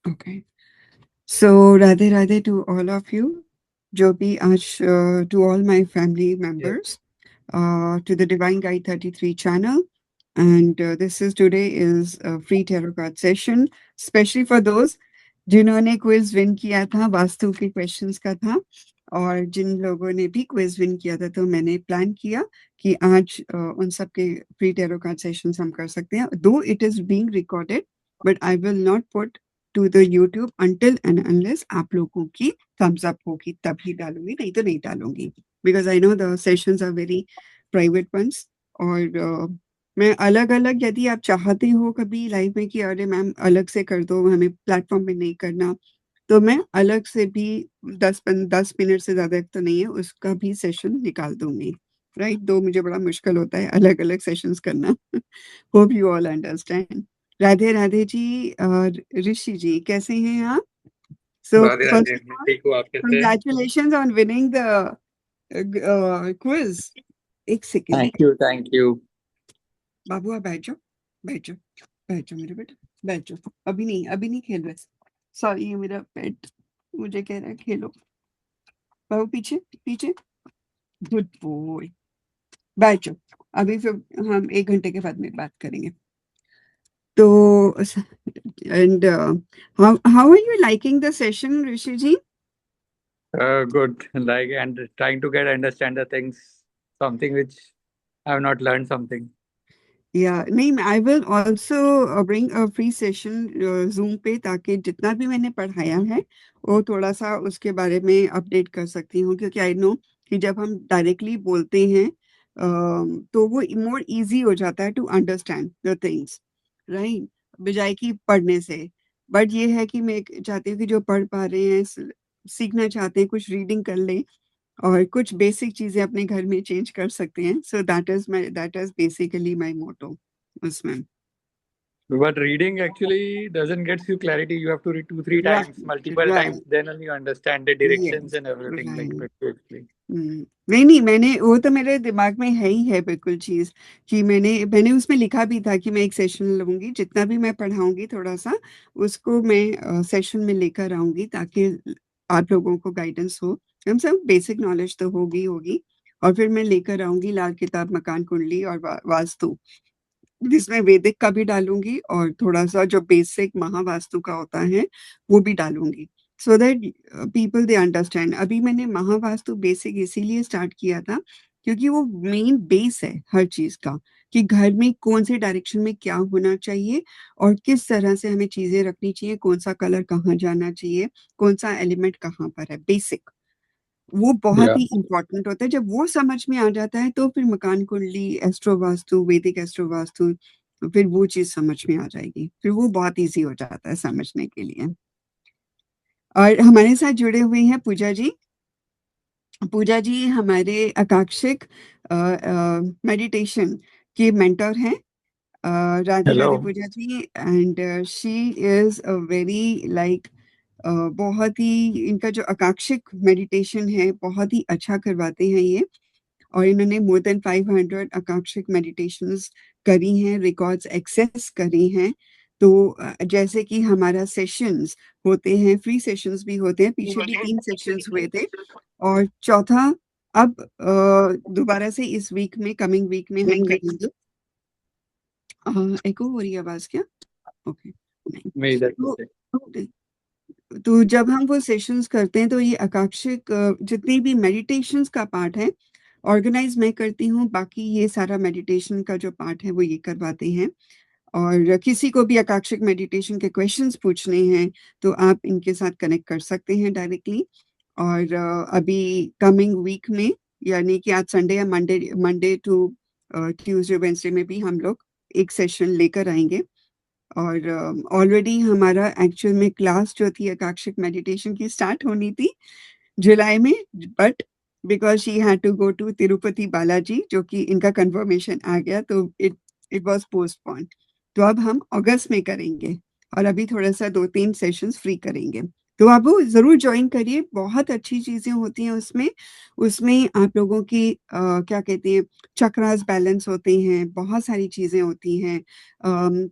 Okay. So Radhe Radhe to all of you. जो भी आज to all my family members, to the Divine Guide 33 channel. And this is today is a free tarot card session, especially for those जिन्होंने quiz win किया था, वास्तु के questions का था, और जिन लोगों ने भी क्विज विन किया था, तो मैंने प्लान किया कि आज उन सब के फ्री टैरो कार्ड सेशंस हम कर सकते हैं. Though it is being recorded, but I will not put to the YouTube until and unless आप लोगों की thumbs up होगी तभी डालूंगी, नहीं तो नहीं डालूंगी, because I know the sessions are very private ones. और मैं अलग अलग, यदि आप चाहते हो कभी लाइव में कि अरे मैम अलग से कर दो, हमें प्लेटफॉर्म में नहीं करना, तो मैं अलग से भी 10 मिनट से ज्यादा तो नहीं है उसका भी सेशन निकाल दूंगी. राइट, दो मुझे बड़ा मुश्किल होता है अलग अलग सेशंस करना. Hope you all understand. Radhe Radhe ji और ऋषि जी, कैसे हैं आप? So Radhe first Radhe, of मैं ऑल ठीक हूँ। आप कैसे हैं? Congratulations on winning the quiz. एक सेकेंड थैंक यू। बाबू, आप बैठ जाओ, बैठ जाओ, बैठ जाओ मेरे बेटा, बैठ जाओ. अभी नहीं खेल रहे. सॉरी, ये मेरा पेट मुझे कह रहा है खेलो. बाबू पीछे पीछे, गुड बॉय, बैठ जाओ. अभी फिर हम 1 घंटे के बाद में बात करेंगे. तो and how are you liking the session Rishi ji? Good. Like, and trying to get understand the things, something which I have not learned something. या नहीं, I will also bring a free session zoom पे, ताकि जितना भी मैंने पढ़ाया है वो थोड़ा सा उसके बारे में अपडेट कर सकती हूँ, क्योंकि आई नो कि जब हम डायरेक्टली बोलते हैं तो वो मोर इजी हो जाता है to understand the things, right, बजाय कि पढ़ने से. बट ये है कि मैं चाहती हूँ कि जो पढ़ पा रहे हैं, सीखना चाहते हैं, कुछ रीडिंग कर लें और कुछ बेसिक चीजें अपने घर में चेंज कर सकते हैं. So that is basically my motto उसमें. But reading actually doesn't get you clarity. You have to read two, three times, right multiple times, right, then only you understand the directions yes, and everything like right. that to explain. नहीं, मैंने वो तो मेरे दिमाग में है ही है बिल्कुल चीज, कि मैंने उसमें लिखा भी था कि मैं एक सेशन लूंगी, जितना भी मैं पढ़ाऊंगी थोड़ा सा उसको मैं सेशन में लेकर आऊंगी, ताकि आप लोगों को गाइडेंस हो. हम सब बेसिक नॉलेज तो होगी, और फिर मैं लेकर आऊंगी लाल किताब, मकान कुंडली और वास्तु, जिसमें वैदिक का भी डालूंगी और थोड़ा सा जो बेसिक महावास्तु का होता है वो भी डालूंगी, so that people they understand. अभी मैंने महावास्तु बेसिक इसीलिए स्टार्ट किया था क्योंकि वो मेन बेस है हर चीज का, कि घर में कौन से डायरेक्शन में क्या होना चाहिए और किस तरह से हमें चीजें रखनी चाहिए, कौन सा कलर कहाँ जाना चाहिए, कौन सा एलिमेंट कहाँ पर है, बेसिक. वो बहुत Yeah. ही इम्पोर्टेंट होता है. जब वो समझ में आ जाता है तो फिर मकान कुंडली, एस्ट्रो वास्तु, वैदिक एस्ट्रो वास्तु, फिर वो चीज समझ में आ जाएगी, फिर वो बहुत इजी हो जाता है समझने के लिए. और हमारे साथ जुड़े हुए हैं पूजा जी. पूजा जी हमारे आकांक्षिक मेडिटेशन के मेंटर हैं. Radhe Radhe Hello. Pooja ji. And she is a very like, बहुत ही इनका जो आकांक्षिक मेडिटेशन है बहुत ही अच्छा करवाते हैं ये. और इन्होंने मोर देन 500 आकांक्षिक मेडिटेशंस करी हैं, रिकॉर्ड्स एक्सेस करी हैं. तो जैसे कि हमारा सेशंस होते हैं, फ्री सेशंस भी होते हैं, पीछे भी 3 सेशंस हुए थे, और चौथा अब दोबारा से इस वीक में, कमिंग वीक में हम करेंगे. एको हो रही है आवाज क्या? ओके, नहीं. Me that. तो जब हम वो सेशंस करते हैं तो ये आकांक्षिक जितनी भी मेडिटेशंस का पार्ट है ऑर्गेनाइज मैं करती हूँ, बाकी ये सारा मेडिटेशन का जो पार्ट है वो ये करवाते हैं. और किसी को भी आकांक्षिक मेडिटेशन के क्वेश्चंस पूछने हैं तो आप इनके साथ कनेक्ट कर सकते हैं डायरेक्टली. और अभी कमिंग वीक में, यानी कि आज संडे या मंडे टू ट्यूसडे वेंसडे में भी हम लोग एक सेशन लेकर आएंगे. और ऑलरेडी हमारा एक्चुअल में क्लास जो थी आकांक्षिक मेडिटेशन की स्टार्ट होनी थी जुलाई में, but because she had to go to Tirupati Balaji, जो कि इनका कंफर्मेशन आ गया, तो इट वाज पोस्टपोन्ड. तो अब हम अगस्त में करेंगे, और अभी थोड़ा सा 2-3 सेशंस फ्री करेंगे. तो आप वो जरूर ज्वाइन करिए, बहुत अच्छी चीजें होती हैं उसमें। उसमें आप लोगों की क्या कहते हैं, चक्रास बैलेंस होते हैं, बहुत सारी चीजें होती हैं।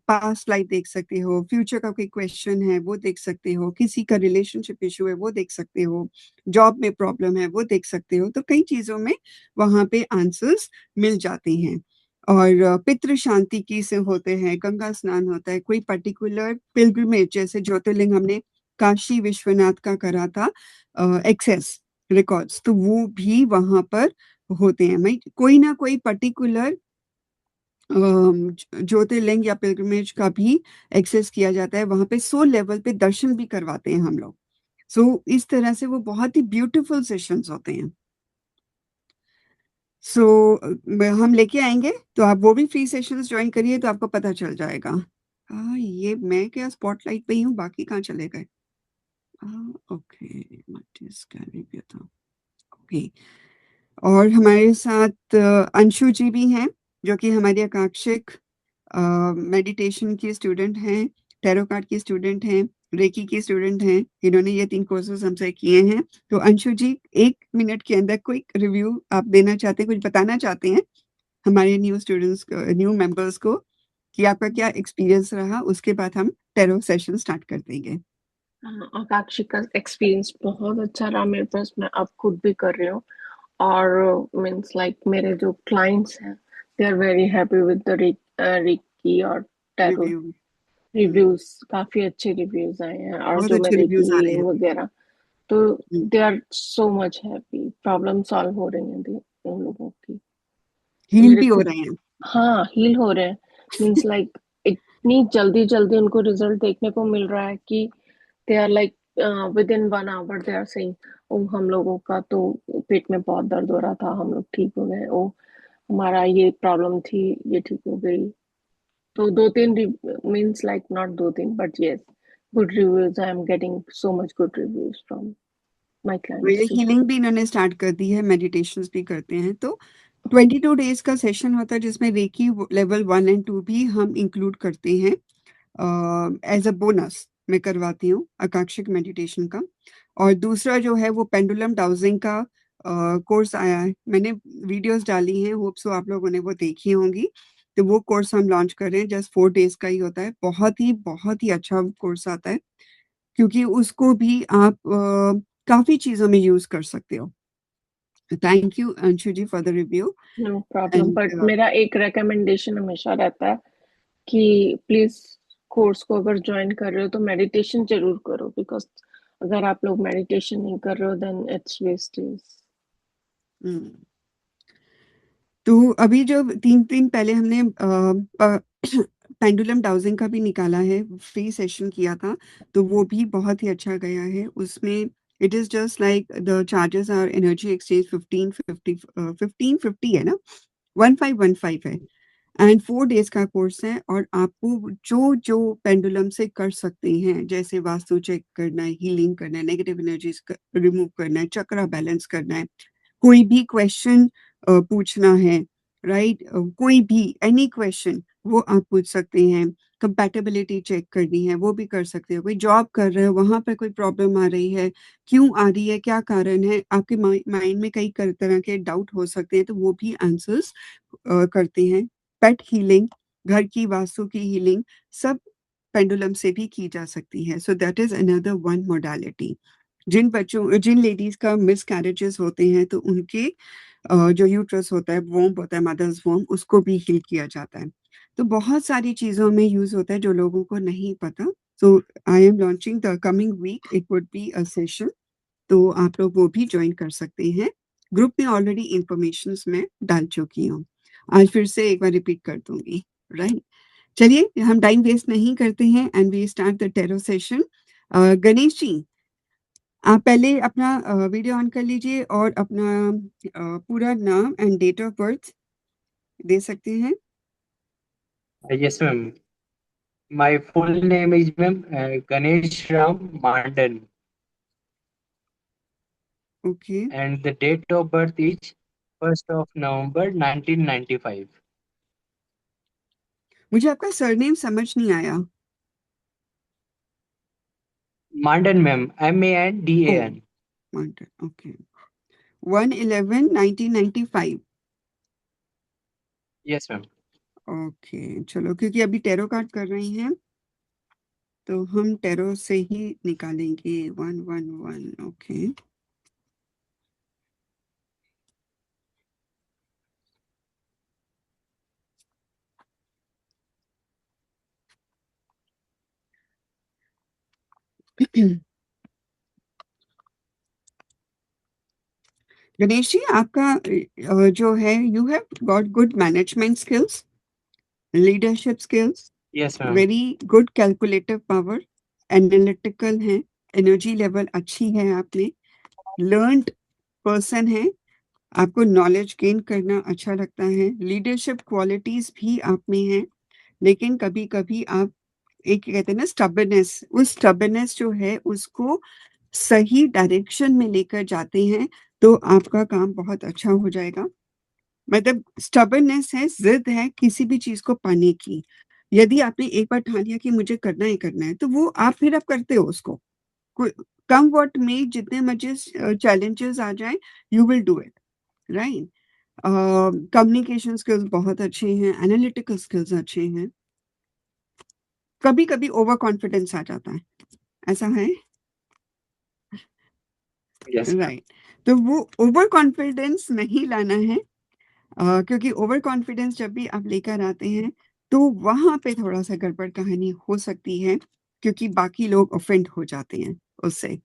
पास्ट लाइफ देख सकते हो, फ्यूचर का कोई क्वेश्चन है वो देख सकते हो, किसी का रिलेशनशिप इशू है वो देख सकते हो, जॉब में प्रॉब्लम है वो देख सकते हो। तो कई चीजों में वहां पे आंसर्स मिल जाते हैं। और पितृ शांति की से होते हैं, गंगा स्नान होता है, कोई पर्टिकुलर पिलग्रिमेज जैसे ज्योतिर्लिंग हमने काशी विश्वनाथ का करा था, एक्सेस रिकॉर्ड्स, तो वो भी वहां पर होते हैं। मैं कोई ना कोई पर्टिकुलर ज्योतिर्लिंग या पिलग्रिमेज का भी एक्सेस किया जाता है वहां पे, 100 लेवल पे दर्शन भी करवाते हैं हम लोग। सो इस तरह से वो बहुत ही ब्यूटीफुल सेशंस होते हैं। सो हम लेके आएंगे, तो आप वो भी फ्री सेशंस ज्वाइन करिए तो आपको पता चल जाएगा। हाँ, ये मैं क्या स्पॉटलाइट पे ही हूँ, बाकी कहाँ चले गए? Okay, okay. और हमारे साथ अंशु जी भी हैं, जो कि हमारी आकांक्षिक मेडिटेशन की स्टूडेंट हैं, टैरो कार्ड की स्टूडेंट हैं, रेकी की स्टूडेंट हैं। इन्होंने ये 3 कोर्सेज हमसे किए हैं। तो अंशु जी, 1 मिनट के अंदर क्विक रिव्यू आप देना चाहते हैं, कुछ बताना चाहते हैं हमारे न्यू स्टूडेंट्स को, न्यू मेंबर्स को, कि आपका क्या एक्सपीरियंस रहा? उसके बाद हम टैरो सेशन स्टार्ट कर देंगे। आकांक्षी का एक्सपीरियंस बहुत अच्छा रहा मेरे पास, मैं अब खुद भी कर रही हूँ। और मीन्स लाइक मेरे जो क्लाइंट्स हैं, they are very happy with the reiki और टैरो रिव्यू। रिव्यूज। काफी अच्छे रिव्यूज आए हैं, और बहुत जो अच्छे मैं रेकी रिव्यूज आ रहे हैं। हीलिंग वगैरह, तो hmm. They are so much happy. Problem solve हो रही है उन लोगों की। हील मेरे भी हो खुद, रहे हैं। हाँ, हील हो रहे हैं। मीन्स लाइक इतनी जल्दी जल्दी उनको रिजल्ट देखने को मिल रहा है कि they are like within 1 hour they are saying, ओ हम लोगों का तो पेट में बहुत दर्द हो रहा था, हम लोग ठीक हो गए। ओ हमारा ये प्रॉब्लम थी, ये ठीक हो गई। तो 2-3 means like not 2-3 but yes, good reviews. I am getting so much good reviews from my ये क्लाइंट्स टू। हीलिंग भी इन्होंने स्टार्ट कर दी है, मेडिटेशंस भी करते हैं। तो 22 डेज का सेशन होता है, जिसमें रेकी लेवल 1 और 2 भी हम इंक्लूड करते हैं एज अ बोनस। मैं करवाती हूँ आकांक्षिक मेडिटेशन का। और दूसरा जो है वो पेंडुलम डाउजिंग का कोर्स आया है, मैंने वीडियोस डाली हैं, होप सो आप लोगों ने वो देखी होंगी। तो वो कोर्स हम लॉन्च कर रहे हैं, जस्ट 4 डेज का ही होता है। बहुत ही अच्छा कोर्स आता है, क्योंकि उसको भी आप काफी चीजों में यूज कर सकते हो। Thank you Anshu ji for the review. No problem, and but मेरा एक रिकमेंडेशन हमेशा रहता है कि प्लीज कोर्स को अगर ज्वाइन कर रहे हो तो मेडिटेशन जरूर करो, बिकॉज अगर आप लोग मेडिटेशन नहीं कर रहे हो देन इट्स वेस्टेज। तो अभी जो 3 दिन पहले हमने पेंडुलम डाउजिंग का भी निकाला है, फ्री सेशन किया था, तो वो भी बहुत ही अच्छा गया है। उसमें it is just like the charges are energy exchange 1550 है ना, 1515 है। एंड 4 डेज का कोर्स है, और आपको जो जो पेंडुलम से कर सकते हैं, जैसे वास्तु चेक करना है, हीलिंग करना है, नेगेटिव एनर्जीज रिमूव करना है, चक्रा बैलेंस करना है, कोई भी क्वेश्चन पूछना है, राइट, कोई भी एनी क्वेश्चन वो आप पूछ सकते हैं। कंपैटिबिलिटी चेक करनी है वो भी कर सकते हो। कोई जॉब कर रहे हो, वहां पर कोई प्रॉब्लम आ रही है, क्यों आ रही है, क्या कारण है, आपके माइंड में कई तरह के डाउट हो सकते हैं, तो वो भी आंसर्स करते हैं। पेट हीलिंग, घर की वास्तु की हीलिंग, सब पेंडुलम से भी की जा सकती है। So that is another one modality. जिन लेडीज का मिस कैरेजेस होते हैं, तो उनके जो यूट्रस होता है, वोम्ब होता है, मदर्स वोम्ब, उसको भी हील किया जाता है। तो बहुत सारी चीजों में यूज होता है जो लोगों को नहीं पता। So I am launching the coming week, it would be a session, तो आप लोग वो भी ज्वाइन कर सकते हैं। ग्रुप में ऑलरेडी इंफॉर्मेशन मैं डाल चुकी हूँ, आज फिर से एक बार रिपीट कर दूंगी, राइट। चलिए, हम टाइम वेस्ट नहीं करते हैं and we start the tarot session. Ganesh ji, आप पहले अपना वीडियो ऑन कर लीजिए और अपना पूरा नाम एंड डेट ऑफ बर्थ दे सकते हैं। Yes, ma'am. My full name is ma'am Ganesh Ram Mandan, okay, and the date of birth is 1st of November 1995. मुझे आपका सरनेम समझ नहीं आया। Mandan ma'am, MANDAN। Mountain, okay. 1/11/1995. Yes ma'am. Okay, चलो, क्योंकि अभी टैरो कार्ड कर रही हैं तो हम टैरो से ही निकालेंगे। 111, ओके। गणेश जी, आपका जो है, you have got good management skills, leadership skills, yes ma'am. Very good calculative power, analytical है, एनर्जी लेवल अच्छी है, आपने लर्नड पर्सन है, आपको नॉलेज गेन करना अच्छा लगता है, लीडरशिप क्वालिटीज भी आप में है, लेकिन कभी कभी आप एक कहते हैं ना स्टबनेस, उस स्टबनेस जो है उसको सही डायरेक्शन में लेकर जाते हैं तो आपका काम बहुत अच्छा हो जाएगा। मतलब स्टबनेस है, जिद है किसी भी चीज को पाने की। यदि आपने एक बार ठान लिया कि मुझे करना ही करना है, तो वो आप फिर आप करते हो उसको। कम व्हाट में, जितने मर्जी चैलेंजेस आ जाए, you will do it, right. Communication skills बहुत अच्छे हैं, एनालिटिकल स्किल्स अच्छे हैं। कभी कभी ओवर कॉन्फिडेंस आ जाता है, ऐसा है, यस मैम। राइट। तो वो ओवर कॉन्फिडेंस नहीं लाना है, क्योंकि ओवर कॉन्फिडेंस जब भी आप लेकर आते हैं तो वहां पे थोड़ा सा गड़बड़ कहानी हो सकती है, क्योंकि बाकी लोग ऑफेंड हो जाते हैं उससे।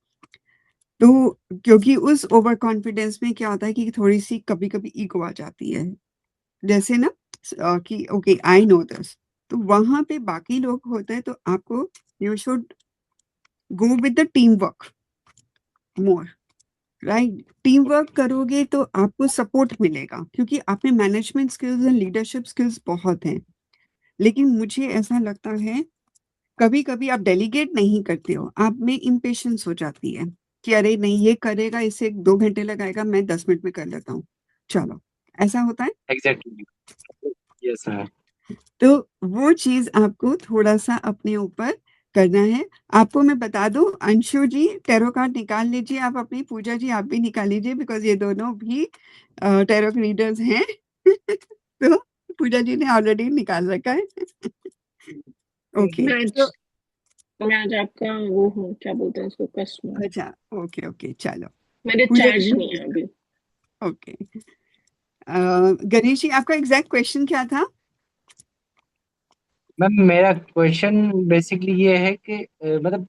तो क्योंकि उस ओवर कॉन्फिडेंस में क्या होता है कि थोड़ी सी कभी कभी ईगो आ जाती है, जैसे ना कि ओके आई नो दिस, तो वहां पे बाकी लोग होते हैं, तो आपको you should go with the team work more, right. Team work करोगे तो आपको सपोर्ट मिलेगा, क्योंकि आप में management skills and leadership skills बहुत हैं। लेकिन मुझे ऐसा लगता है कभी कभी आप डेलीगेट नहीं करते हो, आप में इम्पेशंस हो जाती है कि अरे नहीं, ये करेगा, इसे 2 घंटे लगाएगा, मैं 10 मिनट में कर लेता हूँ, चलो, ऐसा होता है। एग्जैक्टली। Yes ma'am. तो वो चीज आपको थोड़ा सा अपने ऊपर करना है। आपको मैं बता दूं, अंशु जी टैरो कार्ड निकाल लीजिए, आप अपनी, पूजा जी आप भी निकाल लीजिए, बिकॉज ये दोनों भी टैरो रीडर्स हैं। तो पूजा जी ने ऑलरेडी निकाल रखा है। ओके, तो मैं आज आपका वो हूँ, क्या बोलते हैं उसको, कस्टमर। अच्छा, ओके ओके, चलो, मेरे पूजा जी चार्ज नहीं ने, है अभी। ओके। गणेश जी, आपका एग्जैक्ट क्वेश्चन क्या था? मैम मेरा क्वेश्चन बेसिकली ये है कि मतलब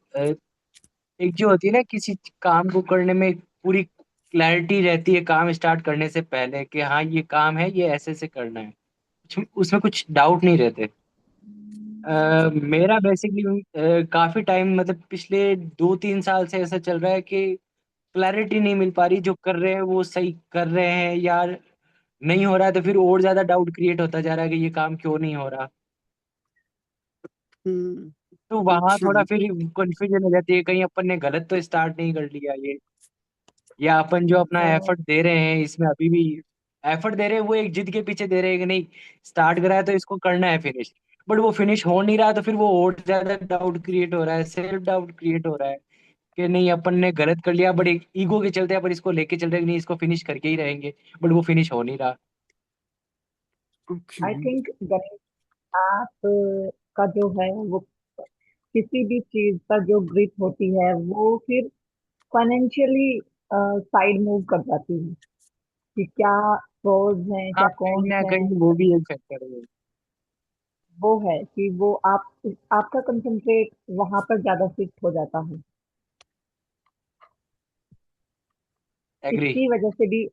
एक जो होती है ना किसी काम को करने में एक पूरी क्लैरिटी रहती है काम स्टार्ट करने से पहले कि हाँ ये काम है, ये ऐसे से करना है, उसमें कुछ डाउट नहीं रहते। मेरा बेसिकली काफी टाइम मतलब पिछले 2-3 साल से ऐसा चल रहा है कि क्लैरिटी नहीं मिल पा रही, जो कर रहे हैं वो सही कर रहे हैं या नहीं हो रहा है, तो फिर और ज्यादा डाउट क्रिएट होता जा रहा है कि ये काम क्यों नहीं हो रहा। हम्म, तो वहां अच्छा, थोड़ा फिर कंफ्यूजन हो जाती है, कहीं अपन ने गलत तो स्टार्ट नहीं कर लिया ये, या अपन जो अपना एफर्ट दे रहे हैं इसमें अभी भी एफर्ट दे रहे हैं वो एक जिद के पीछे दे रहे हैं कि नहीं स्टार्ट करा है तो इसको करना है फिनिश, बट वो फिनिश हो नहीं रहा, तो फिर वो और ज्यादा डाउट क्रिएट हो रहा है, सेल्फ डाउट क्रिएट हो रहा है कि नहीं अपन ने गलत कर लिया, बट एक ईगो के चलते अपन इसको लेके चल रहे हैं कि नहीं इसको फिनिश करके ही रहेंगे, बट वो फिनिश हो नहीं रहा। ओके, आई थिंक गणेश, आप का जो है वो किसी भी चीज पर जो ग्रिप होती है वो फिर फाइनेंशियली साइड मूव कर जाती है कि क्या प्रोज हैं, हाँ क्या कहीं कॉन्स ना हैं। कहीं वो भी एक फैक्टर है। वो है कि वो आपका कंसंट्रेट वहां पर ज्यादा शिफ्ट हो जाता है। एग्री। इसकी वजह से भी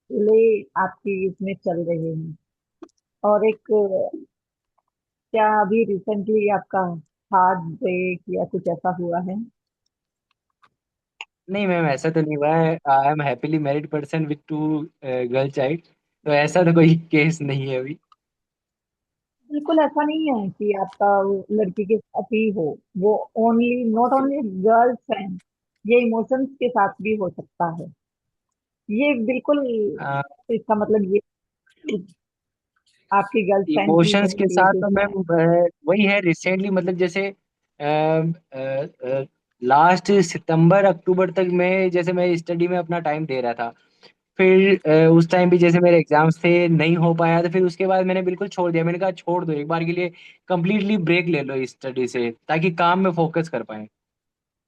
ले आपकी इसमें चल रहे हैं। और एक क्या अभी रिसेंटली आपका हार्ट ब्रेक या कुछ ऐसा हुआ है? नहीं मैम ऐसा तो नहीं हुआ है, I am happily married person with 2 girl child, तो ऐसा तो कोई केस नहीं है अभी। बिल्कुल ऐसा नहीं है कि आपका वो लड़की के साथ ही हो। वो only not only girl friend, ये इमोशंस के साथ भी हो सकता है। ये बिल्कुल इसका मतलब ये आपकी गर्लफ्रेंड ही इमोशंस है के ये साथ कुछ तो है। मैम वही है रिसेंटली, मतलब जैसे लास्ट सितंबर अक्टूबर तक मैं जैसे मैं स्टडी में अपना टाइम दे रहा था। फिर उस टाइम भी जैसे मेरे एग्जाम्स थे, नहीं हो पाया, तो फिर उसके बाद मैंने बिल्कुल छोड़ दिया। मैंने कहा छोड़ दो, एक बार के लिए कंप्लीटली ब्रेक ले लो इस स्टडी से, ताकि काम में फोकस कर पाए।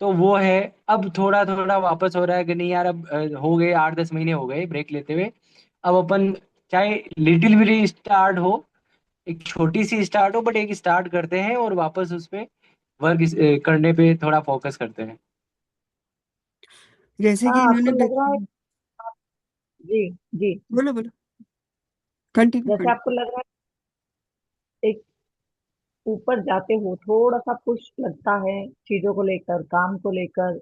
तो वो है। अब थोड़ा थोड़ा वापस हो रहा है कि नहीं यार, अब हो गए 8-10 महीने हो गए ब्रेक लेते हुए। अब अपन चाहे लिटिल भी स्टार्ट हो, एक छोटी सी स्टार्ट हो, बट एक स्टार्ट करते हैं और वापस उस पे वर्क करने पे थोड़ा फोकस करते हैं। जैसे कि हाँ, आपको इन्होंने लग रहा है, जी जी, बोलो बोलो, कंटिन्यू जैसे करो। आपको लग रहा है एक ऊपर जाते हो, थोड़ा सा पुश लगता है चीजों को लेकर, काम को लेकर,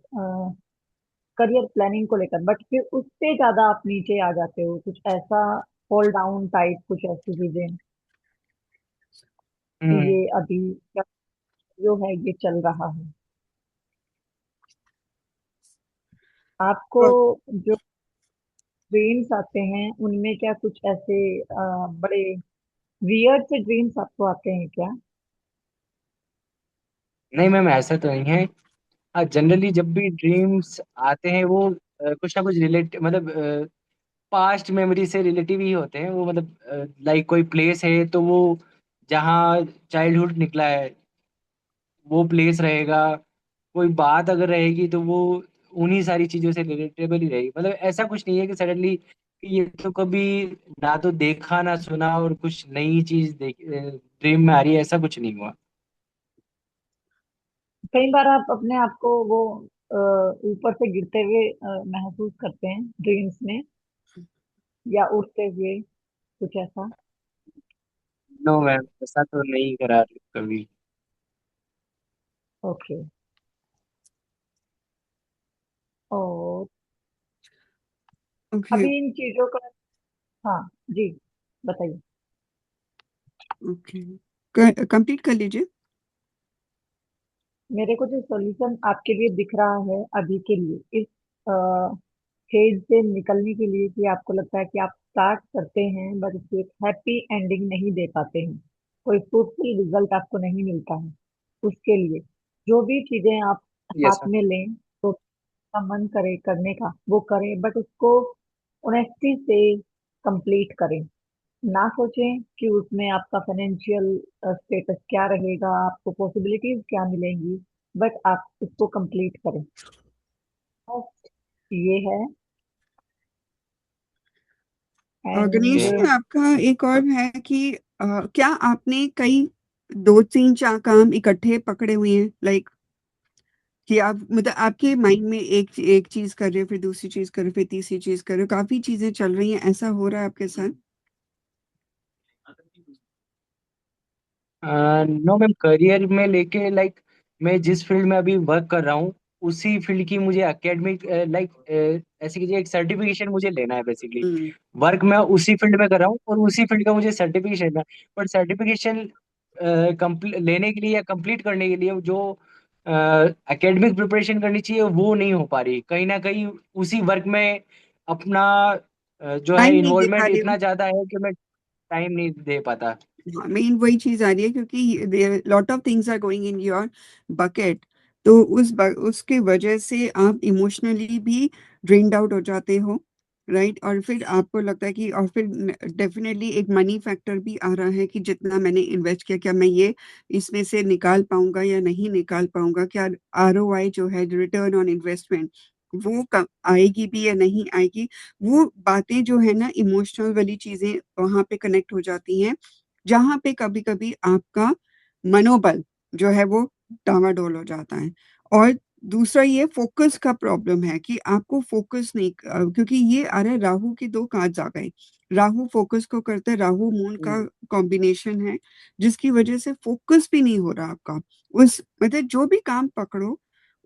करियर प्लानिंग को लेकर, बट फिर उससे ज्यादा आप नीचे आ जाते हो, कुछ ऐसा फॉल डाउन टाइप, कुछ ऐसी चीजें कि हम्म। ये अभी क्या जो है ये चल रहा है आपको। और जो ड्रीम्स आते हैं उनमें क्या कुछ ऐसे बड़े वियर्ड से ड्रीम्स आपको आते हैं क्या? नहीं मैम, ऐसा तो नहीं है। हाँ, जनरली जब भी ड्रीम्स आते हैं वो कुछ ना कुछ रिलेट मतलब पास्ट मेमोरी से रिलेटिव ही होते हैं वो। मतलब लाइक कोई प्लेस है तो वो जहाँ चाइल्डहुड निकला है वो प्लेस रहेगा। कोई बात अगर रहेगी तो वो उन्हीं सारी चीजों से रिलेटेबल ही रहेगी। मतलब ऐसा कुछ नहीं है कि सडनली ये तो कभी ना तो देखा ना सुना और कुछ नई चीज देख ड्रीम में आ रही है, ऐसा कुछ नहीं हुआ। कई बार आप अपने आप को वो अ, ऊपर से गिरते हुए महसूस करते हैं ड्रीम्स में, या उड़ते हुए, कुछ ऐसा? नो मैम, ऐसा तो नहीं करा कभी। ओके। और ओके। अभी इन चीजों का, हाँ जी, बताइए। ओके, कंप्लीट कर लीजिए। मेरे को जो सॉल्यूशन आपके लिए दिख रहा है अभी के लिए, इस फेज से निकलने के लिए, कि आपको लगता है कि आप स्टार्ट करते हैं बट उसको एक हैप्पी एंडिंग नहीं दे पाते हैं, कोई फ्रूटफुल रिजल्ट आपको नहीं मिलता है, उसके लिए जो भी चीजें आप यस हाथ में लें तो का मन करे करने का वो करें, बट उसको ऑनेस्टी से कंप्लीट करें। ना सोचें कि उसमें आपका फाइनेंशियल स्टेटस क्या रहेगा, आपको पॉसिबिलिटीज क्या मिलेंगी, बट आप उसको कंप्लीट करें, बस ये है। गणेश एंड जी, आपका एक और है कि क्या आपने कई दो तीन चार काम इकट्ठे पकड़े हुए हैं, लाइक कि आप मतलब आपके माइंड में एक एक चीज कर रहे हो, फिर दूसरी चीज कर रहे हो, फिर तीसरी चीज कर रहे हो, काफी चीजें चल रही हैं, ऐसा हो रहा है आपके साथ? नो मैम, करियर में लेके लाइक मैं जिस फील्ड में अभी वर्क कर रहा हूँ उसी फील्ड की मुझे एकेडमिक लाइक ऐसे कीजिए एक सर्टिफिकेशन मुझे लेना है बेसिकली। हम्म। वर्क मैं उसी फील्ड में कर रहा हूँ और उसी फील्ड का मुझे सर्टिफिकेशन लेना है। बट सर्टिफिकेशन लेने के लिए या कंप्लीट करने के लिए जो एकेडमिक प्रिपरेशन करनी चाहिए वो नहीं हो पा रही कहीं ना कहीं। उसी वर्क में अपना जो है टाइम नहीं दे पा इन्वॉल्वमेंट रहे हो? इतना ज्यादा है कि मैं टाइम नहीं दे पाता। हाँ, मेन वही चीज आ रही है क्योंकि lot of things are going in your bucket. तो उसके वजह से आप इमोशनली भी ड्रेन्ड आउट हो जाते हो, राइट? और फिर आपको लगता है कि, और फिर डेफिनेटली एक मनी फैक्टर भी आ रहा है कि जितना मैंने इन्वेस्ट किया, क्या मैं ये इसमें से निकाल पाऊंगा या नहीं निकाल पाऊंगा, क्या आरओआई जो है, रिटर्न ऑन इन्वेस्टमेंट, वो कब आएगी भी या नहीं आएगी। वो बातें जो है ना, इमोशनल वाली चीजें वहां पे कनेक्ट हो जाती हैं, जहां पे कभी कभी आपका मनोबल जो है वो डावाडोल हो जाता है। और दूसरा ये फोकस का प्रॉब्लम है कि आपको फोकस नहीं, क्योंकि ये आ रहा है, राहु के दो काज आ गए। राहु फोकस को करता है, राहु मून का कॉम्बिनेशन है, जिसकी वजह से फोकस भी नहीं हो रहा आपका। उस मतलब जो भी काम पकड़ो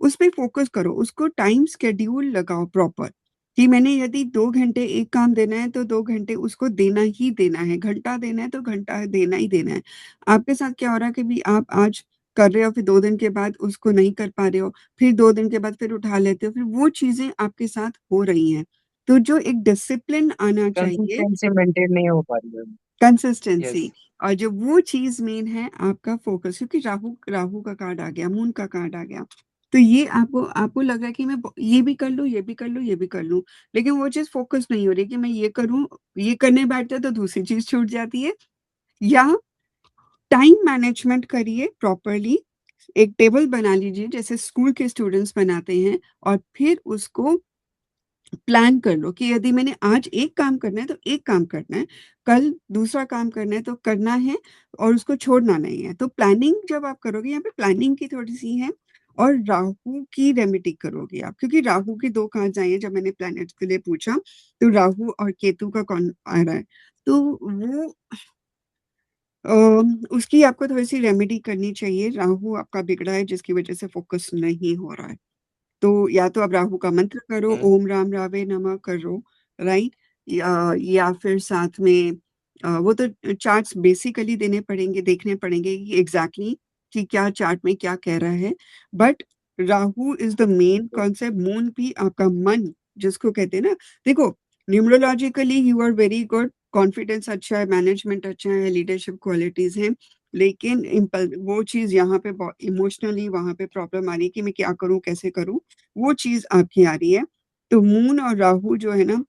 उस पे फोकस करो, उसको टाइम स्केड्यूल लगाओ प्रॉपर, कि मैंने यदि 2 घंटे एक काम देना है तो 2 घंटे उसको देना ही देना है, घंटा देना है तो घंटा देना ही देना है। आपके साथ क्या हो रहा है कि भी आप आज कर रहे हो, फिर 2 दिन के बाद उसको नहीं कर पा रहे हो, फिर 2 दिन के बाद फिर उठा लेते हो, फिर वो चीजें आपके साथ हो रही हैं। तो जो एक डिसिप्लिन आना चाहिए, कंसिस्टेंसी मेंटेन नहीं हो पा रही है। Consistency, yes. और जो वो चीज मेन है आपका फोकस, क्योंकि राहु राहु का कार्ड आ गया, मून का कार्ड आ गया। तो ये आपको आपको लग रहा है कि मैं ये भी कर लूं, ये भी कर लूं, ये भी कर लूं, लेकिन वो चीज फोकस नहीं हो रही कि मैं ये करूं, ये करने बैठते तो दूसरी चीज छूट जाती है। या टाइम मैनेजमेंट करिए प्रॉपरली, एक टेबल बना लीजिए जैसे स्कूल के स्टूडेंट्स बनाते हैं, और फिर उसको प्लान कर लो कि यदि मैंने आज एक काम करना है तो एक काम करना है, कल दूसरा काम करना है तो करना है, और उसको छोड़ना नहीं है। तो प्लानिंग जब आप करोगे, यहाँ पे प्लानिंग की थोड़ी सी है, और राहु की रेमेडी करोगे आप, क्योंकि राहु की दो कार्ड्स आई है। जब मैंने प्लैनेट्स के लिए पूछा तो राहु और केतु का कौन आ रहा है, तो वो उसकी आपको थोड़ी सी रेमेडी करनी चाहिए। राहु आपका बिगड़ा है जिसकी वजह से फोकस नहीं हो रहा है। तो या तो आप राहु का मंत्र करो, ओम राम रावे नमः करो, राइट, या फिर साथ में वो तो चार्ट्स बेसिकली देने पड़ेंगे, देखने पड़ेंगे कि एग्जैक्टली कि क्या चार्ट में क्या कह रहा है। But Rahu is the main concept. Moon भी आपका मन जिसको कहते हैं ना, देखो numerologically you are very good, confidence अच्छा है, मैनेजमेंट अच्छा है, लीडरशिप क्वालिटीज हैं, लेकिन वो चीज यहाँ पे इमोशनली वहां पे प्रॉब्लम आ रही है कि मैं क्या करूं, कैसे करूं, वो चीज आपकी आ रही है। तो मून और राहु जो है ना,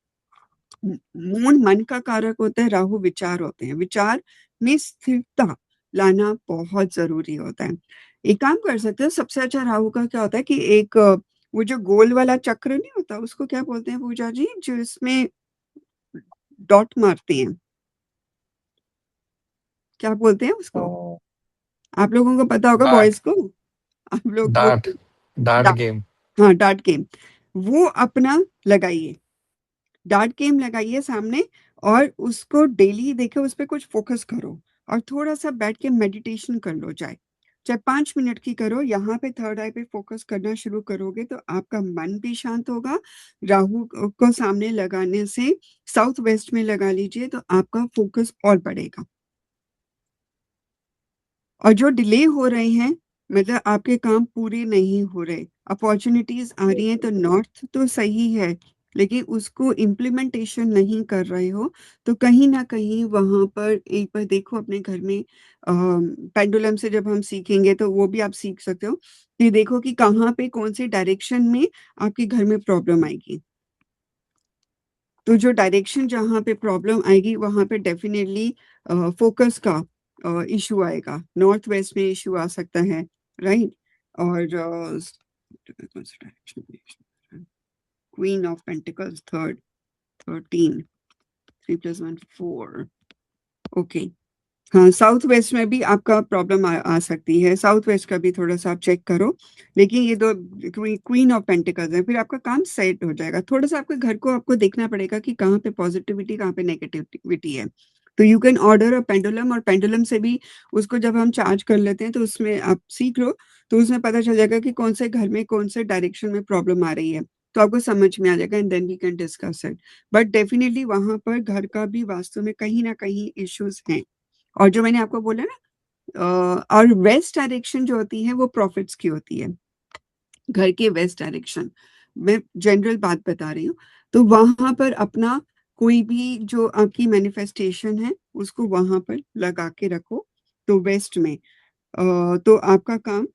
मून मन का कारक होता है, राहु विचार होते हैं। विचार में स्थिरता लाना बहुत जरूरी होता है। एक काम कर सकते हो, सबसे अच्छा राहु का क्या होता है कि एक वो जो गोल वाला चक्र नहीं होता, उसको क्या बोलते हैं पूजा जी, जो इसमें डॉट मारते हैं, क्या बोलते हैं उसको? आप लोगों को पता होगा, डार्ट बॉयज को, आप लोग वो डार्ट डार्ट डार्ट, गेम। हाँ डार्ट गेम, वो अपना लगाइए, डार्ट गेम लगाइए सामने, और उसको डेली देखो, उस पर कुछ फोकस करो, और थोड़ा सा बैठ के मेडिटेशन कर लो, चाहे 5 मिनट की करो। यहाँ पे थर्ड आई पे फोकस करना शुरू करोगे तो आपका मन भी शांत होगा। राहु को सामने लगाने से साउथ वेस्ट में लगा लीजिए तो आपका फोकस और बढ़ेगा। और जो डिले हो रहे हैं, मतलब आपके काम पूरे नहीं हो रहे, अपॉर्चुनिटीज आ रही हैं, तो नॉर्थ तो सही है, लेकिन उसको इम्प्लीमेंटेशन नहीं कर रहे हो, तो कहीं ना कहीं वहां पर एक बार देखो अपने घर में, पेंडुलम से जब हम सीखेंगे तो वो भी आप सीख सकते हो कि देखो कि कहाँ पे कौन से डायरेक्शन में आपके घर में प्रॉब्लम आएगी। तो जो डायरेक्शन जहाँ पे प्रॉब्लम आएगी वहां पे डेफिनेटली फोकस का इशू आएगा, नॉर्थ वेस्ट में इशू आ सकता है, राइट। और queen of pentacles, third, 13, 3 + 1 4, okay. हाँ, साउथ वेस्ट में भी आपका प्रॉब्लम आ सकती है, साउथ वेस्ट का भी थोड़ा सा आप चेक करो। लेकिन ये दो क्वीन ऑफ पेंटिकल्स है, फिर आपका काम सेट हो जाएगा। थोड़ा सा आपके घर को आपको देखना पड़ेगा कि कहाँ पे पॉजिटिविटी, कहाँ पे नेगेटिविटी है। तो you can order a pendulum, और पेंडुलम से भी उसको जब हम चार्ज कर लेते हैं तो उसमें आप सीख लो, तो उसमें पता चल जाएगा कि कौन से घर में कौन से डायरेक्शन में प्रॉब्लम आ रही है, तो आपको समझ में आ जाएगा, and then we can discuss it. But definitely वहां पर घर का भी वास्तु में कहीं ना कहीं इश्यूज हैं। और जो मैंने आपको बोला ना, और वेस्ट डायरेक्शन जो होती है वो प्रॉफिट्स की होती है, घर के वेस्ट डायरेक्शन, मैं जनरल बात बता रही हूँ। तो वहां पर अपना कोई भी जो आपकी मैनिफेस्टेशन है उसको वहां पर लगा के रखो, तो वेस्ट में तो आपका काम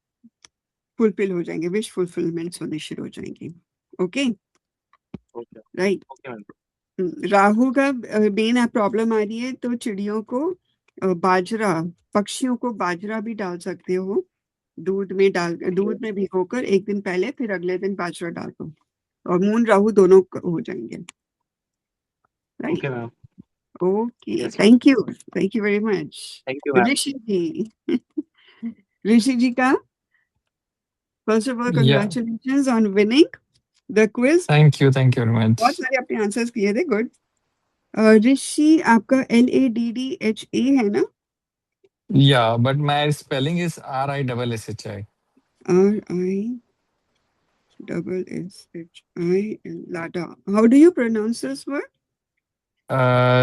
फुलफिल हो जाएंगे, विश फुलफिलमेंट्स होने शुरू हो जाएंगे। Okay, okay right. Okay ma'am. Rahu का मेन प्रॉब्लम आ रही है, तो चिड़ियों को बाजरा, पक्षियों को बाजरा भी डाल सकते हो, दूध में भिगोकर एक दिन पहले, फिर अगले दिन बाजरा डाल दो, और मून राहु दोनों हो जाएंगे, right. Okay ma'am. Okay, yes ma'am. Thank you very much. Thank you ma'am. Rishi ji, Rishi ji का फर्स्ट ऑफ ऑल या congratulation on winning the quiz. Thank you very बहुत मच। सारे आपने आंसर्स किए थे, गुड। ऋषि आपका LADDHA है ना? या but my spelling is RISSHI। RISSHI, Lada. How do you pronounce this word?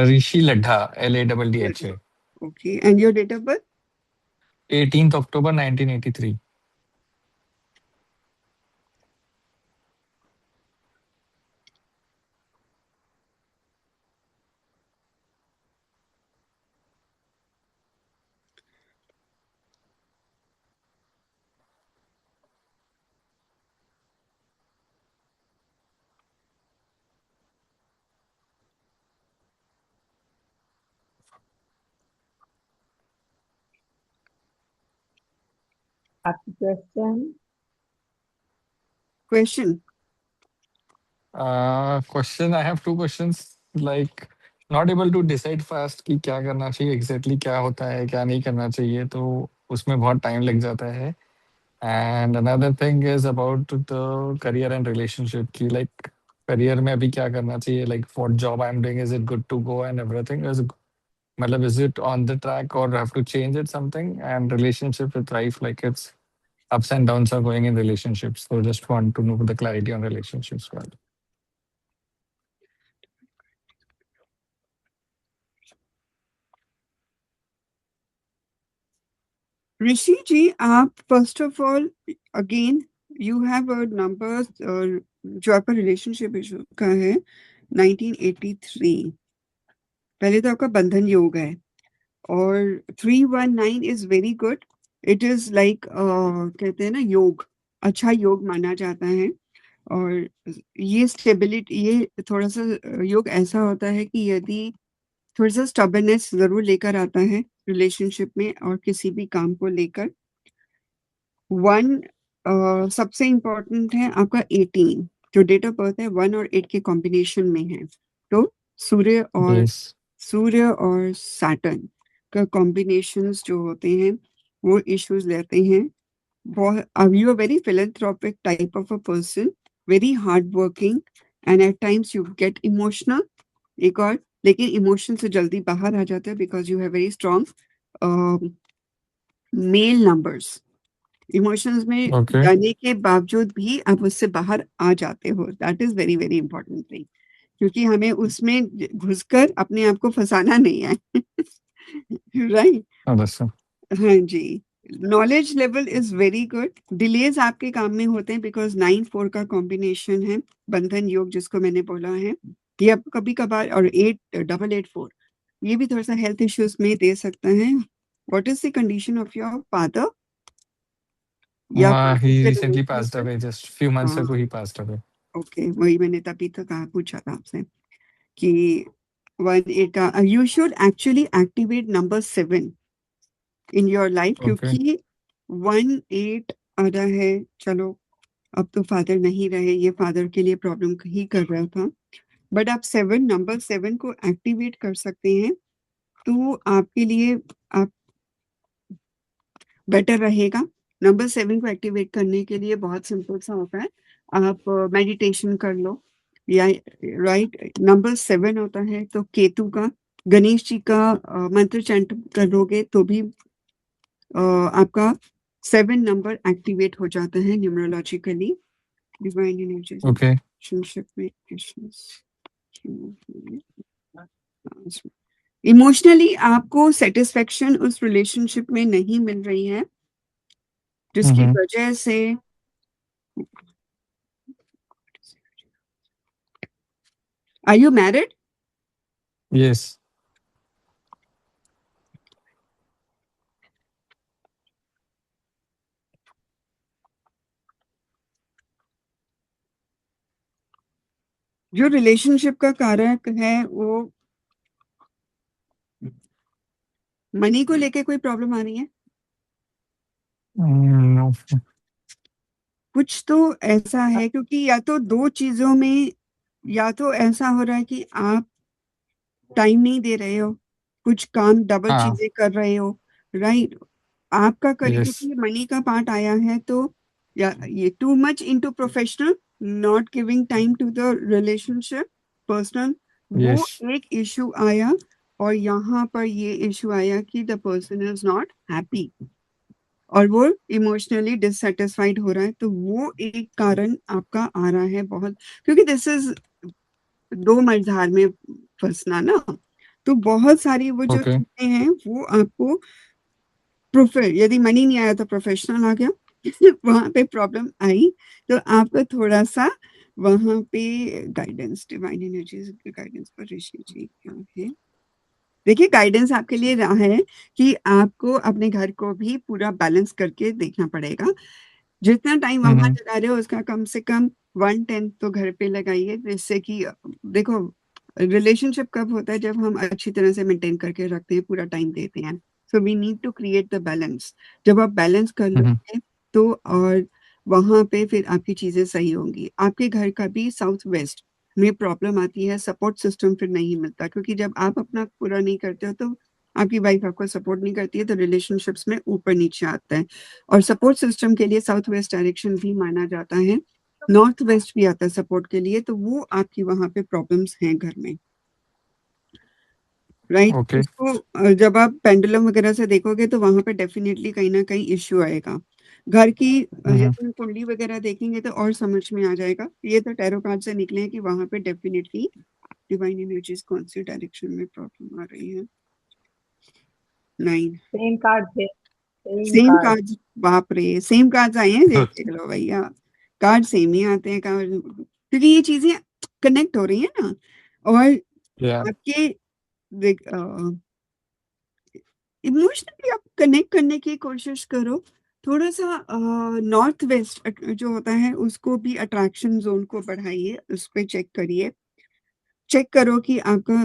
Rishi Laddha, LADDHA। Okay, and your date of birth? 18th October 1983। आपकी question? Question. Question, I have two questions. Like, not able to decide fast कि क्या करना चाहिए, exactly क्या होता है, क्या नहीं करना चाहिए, तो उसमें बहुत टाइम लग जाता है. And another thing is about the career and relationship की like career में अभी क्या करना चाहिए, like what job I'm doing, is it good to go and everything, मतलब is it on the track or have to change it something, and relationship with wife, like it's ups and downs are going in relationships, so just want to know the clarity on relationships. Well, Rishi ji, आप first of all, again, you have a number जो आपका relationship issue का है 1983. पहले तो आपका बंधन योग है और 319 is very good. It is like कहते हैं ना योग, अच्छा योग माना जाता है. और ये स्टेबिलिटी, ये थोड़ा सा योग ऐसा होता है कि यदि थोड़ा सा स्टबर्नेस जरूर लेकर आता है रिलेशनशिप में और किसी भी काम को लेकर. वन सबसे इम्पोर्टेंट है आपका 18, जो डेट ऑफ बर्थ है 1 और 8 के कॉम्बिनेशन में है. तो सूर्य yes. और सैटर्न का कॉम्बिनेशंस जो होते हैं वो इश्यूज लेते हैं. बहुत you are very philanthropic type of a person, very hard working, and at times you get emotional. एक और, लेकिन इमोशन से जल्दी बाहर आ जाते हैं because you have very strong male numbers. Emotions में Okay. जाने के बावजूद भी आप उससे बाहर आ जाते हो. That is very very important thing, क्योंकि हमें उसमें घुसकर अपने आप को फंसाना नहीं है. राइट. Understand. हाँ जी. Knowledge level is very good. Delays आपके काम में होते हैं बिकॉज 9-4 का कॉम्बिनेशन है, बंधन योग जिसको मैंने बोला है. ये अब कभी कभार, और 8-8-4 ये भी थोड़ा सा हेल्थ इश्यूज में दे सकता है. What is the condition of your father? या He उसके recently relation passed से? away. Just few months हाँ, ago, he passed away. Okay. वही मैंने तभी तो कहा, पूछा था आपसे कि 1-8 का you should actually activate number 7 in your life, Okay. क्योंकि 1-8 आ रहा है. चलो, अब तो फादर नहीं रहे, ये फादर के लिए प्रॉब्लम ही कर रहा था, बट आप नंबर 7 को एक्टिवेट कर सकते हैं तो आपके लिए आप बेटर रहेगा. नंबर 7 को एक्टिवेट करने के लिए बहुत सिंपल सा होता है. आप मेडिटेशन कर लो, या राइट. नंबर 7 होता है तो केतु का, गणेश जी का मंत्र चैंट करोगे तो भी आपका 7 नंबर एक्टिवेट हो जाता है numerologically. Divine energies Okay. Relationship में issues. इमोशनली आपको सेटिस्फेक्शन उस रिलेशनशिप में नहीं मिल रही है, जिसकी Mm-hmm. वजह से आर यू मैरिड? Yes. जो रिलेशनशिप का कारक है वो मनी को लेके कोई प्रॉब्लम आ रही है? No. कुछ तो ऐसा है, क्योंकि या तो दो चीजों में, या तो ऐसा हो रहा है कि आप टाइम नहीं दे रहे हो, कुछ काम डबल हाँ. चीजें कर रहे हो. राइट. आपका करियर, Yes. क्योंकि मनी का पार्ट आया है, तो या ये too much into professional, not giving time to the relationship personal, वो Yes. एक इशू आया. और यहाँ पर ये इशू आया कि the person is not happy और वो इमोशनली डिससेटिस्फाइड हो रहा है. तो वो एक कारण आपका आ रहा है बहुत, क्योंकि दिस इज दो मझधार में फंसना ना. तो बहुत सारी वो जो Okay. चीजें हैं वो आपको यदि मनी नहीं आया तो प्रोफेशनल आ गया. वहां पे प्रॉब्लम आई तो आपको थोड़ा सा वहां पे गाइडेंस, डिवाइन एनर्जीज के गाइडेंस पर ऋषि जी क्या है. देखिए, गाइडेंस आपके लिए रहा है कि आपको अपने घर को भी पूरा बैलेंस करके देखना पड़ेगा. जितना टाइम वहां Mm-hmm. लगा रहे हो उसका कम से कम 1/10 तो घर पे लगाइए, जिससे कि देखो, रिलेशनशिप कब होता है जब हम अच्छी तरह से मेंटेन करके रखते हैं, पूरा टाइम देते हैं. So we need to create the balance. जब आप बैलेंस कर Mm-hmm. लोगे तो और वहां पे फिर आपकी चीजें सही होंगी। आपके घर का भी साउथ वेस्ट में प्रॉब्लम आती है, सपोर्ट सिस्टम फिर नहीं मिलता, क्योंकि जब आप अपना पूरा नहीं करते हो तो आपकी वाइफ आपको सपोर्ट नहीं करती है, तो रिलेशनशिप्स में ऊपर नीचे आता है। और सपोर्ट सिस्टम के लिए साउथ वेस्ट डायरेक्शन भी माना जाता है, नॉर्थ वेस्ट भी आता है सपोर्ट के लिए, तो वो आपकी वहां पे प्रॉब्लम्स हैं घर में, राइट। ओके। उसको जब आप पेंडुलम वगैरह से देखोगे तो वहां पे डेफिनेटली कहीं ना कहीं इश्यू आएगा। घर की जब हम कुंडली वगैरह देखेंगे तो और समझ में आ जाएगा। ये तो टैरो कार्ड से निकले हैं कि वहां पे डेफिनेटली डिवाइन एनर्जीज कौन सी डायरेक्शन में प्रॉब्लम आ रही है। 9 सेम कार्ड थे, सेम सेम कार्ड। कार्ड, बाप रे, सेम कार्ड्स आए हैं, देख लो भैया, कार्ड सेम ही आते हैं कार्ड, क्योंकि ये चीजें कनेक्ट हो रही है ना। और या आपके इमोशनली आप कनेक्ट करने की कोशिश करो। थोड़ा सा नॉर्थ वेस्ट जो होता है उसको भी अट्रैक्शन जोन को बढ़ाइए, उस पे चेक करिए। चेक करो कि आपका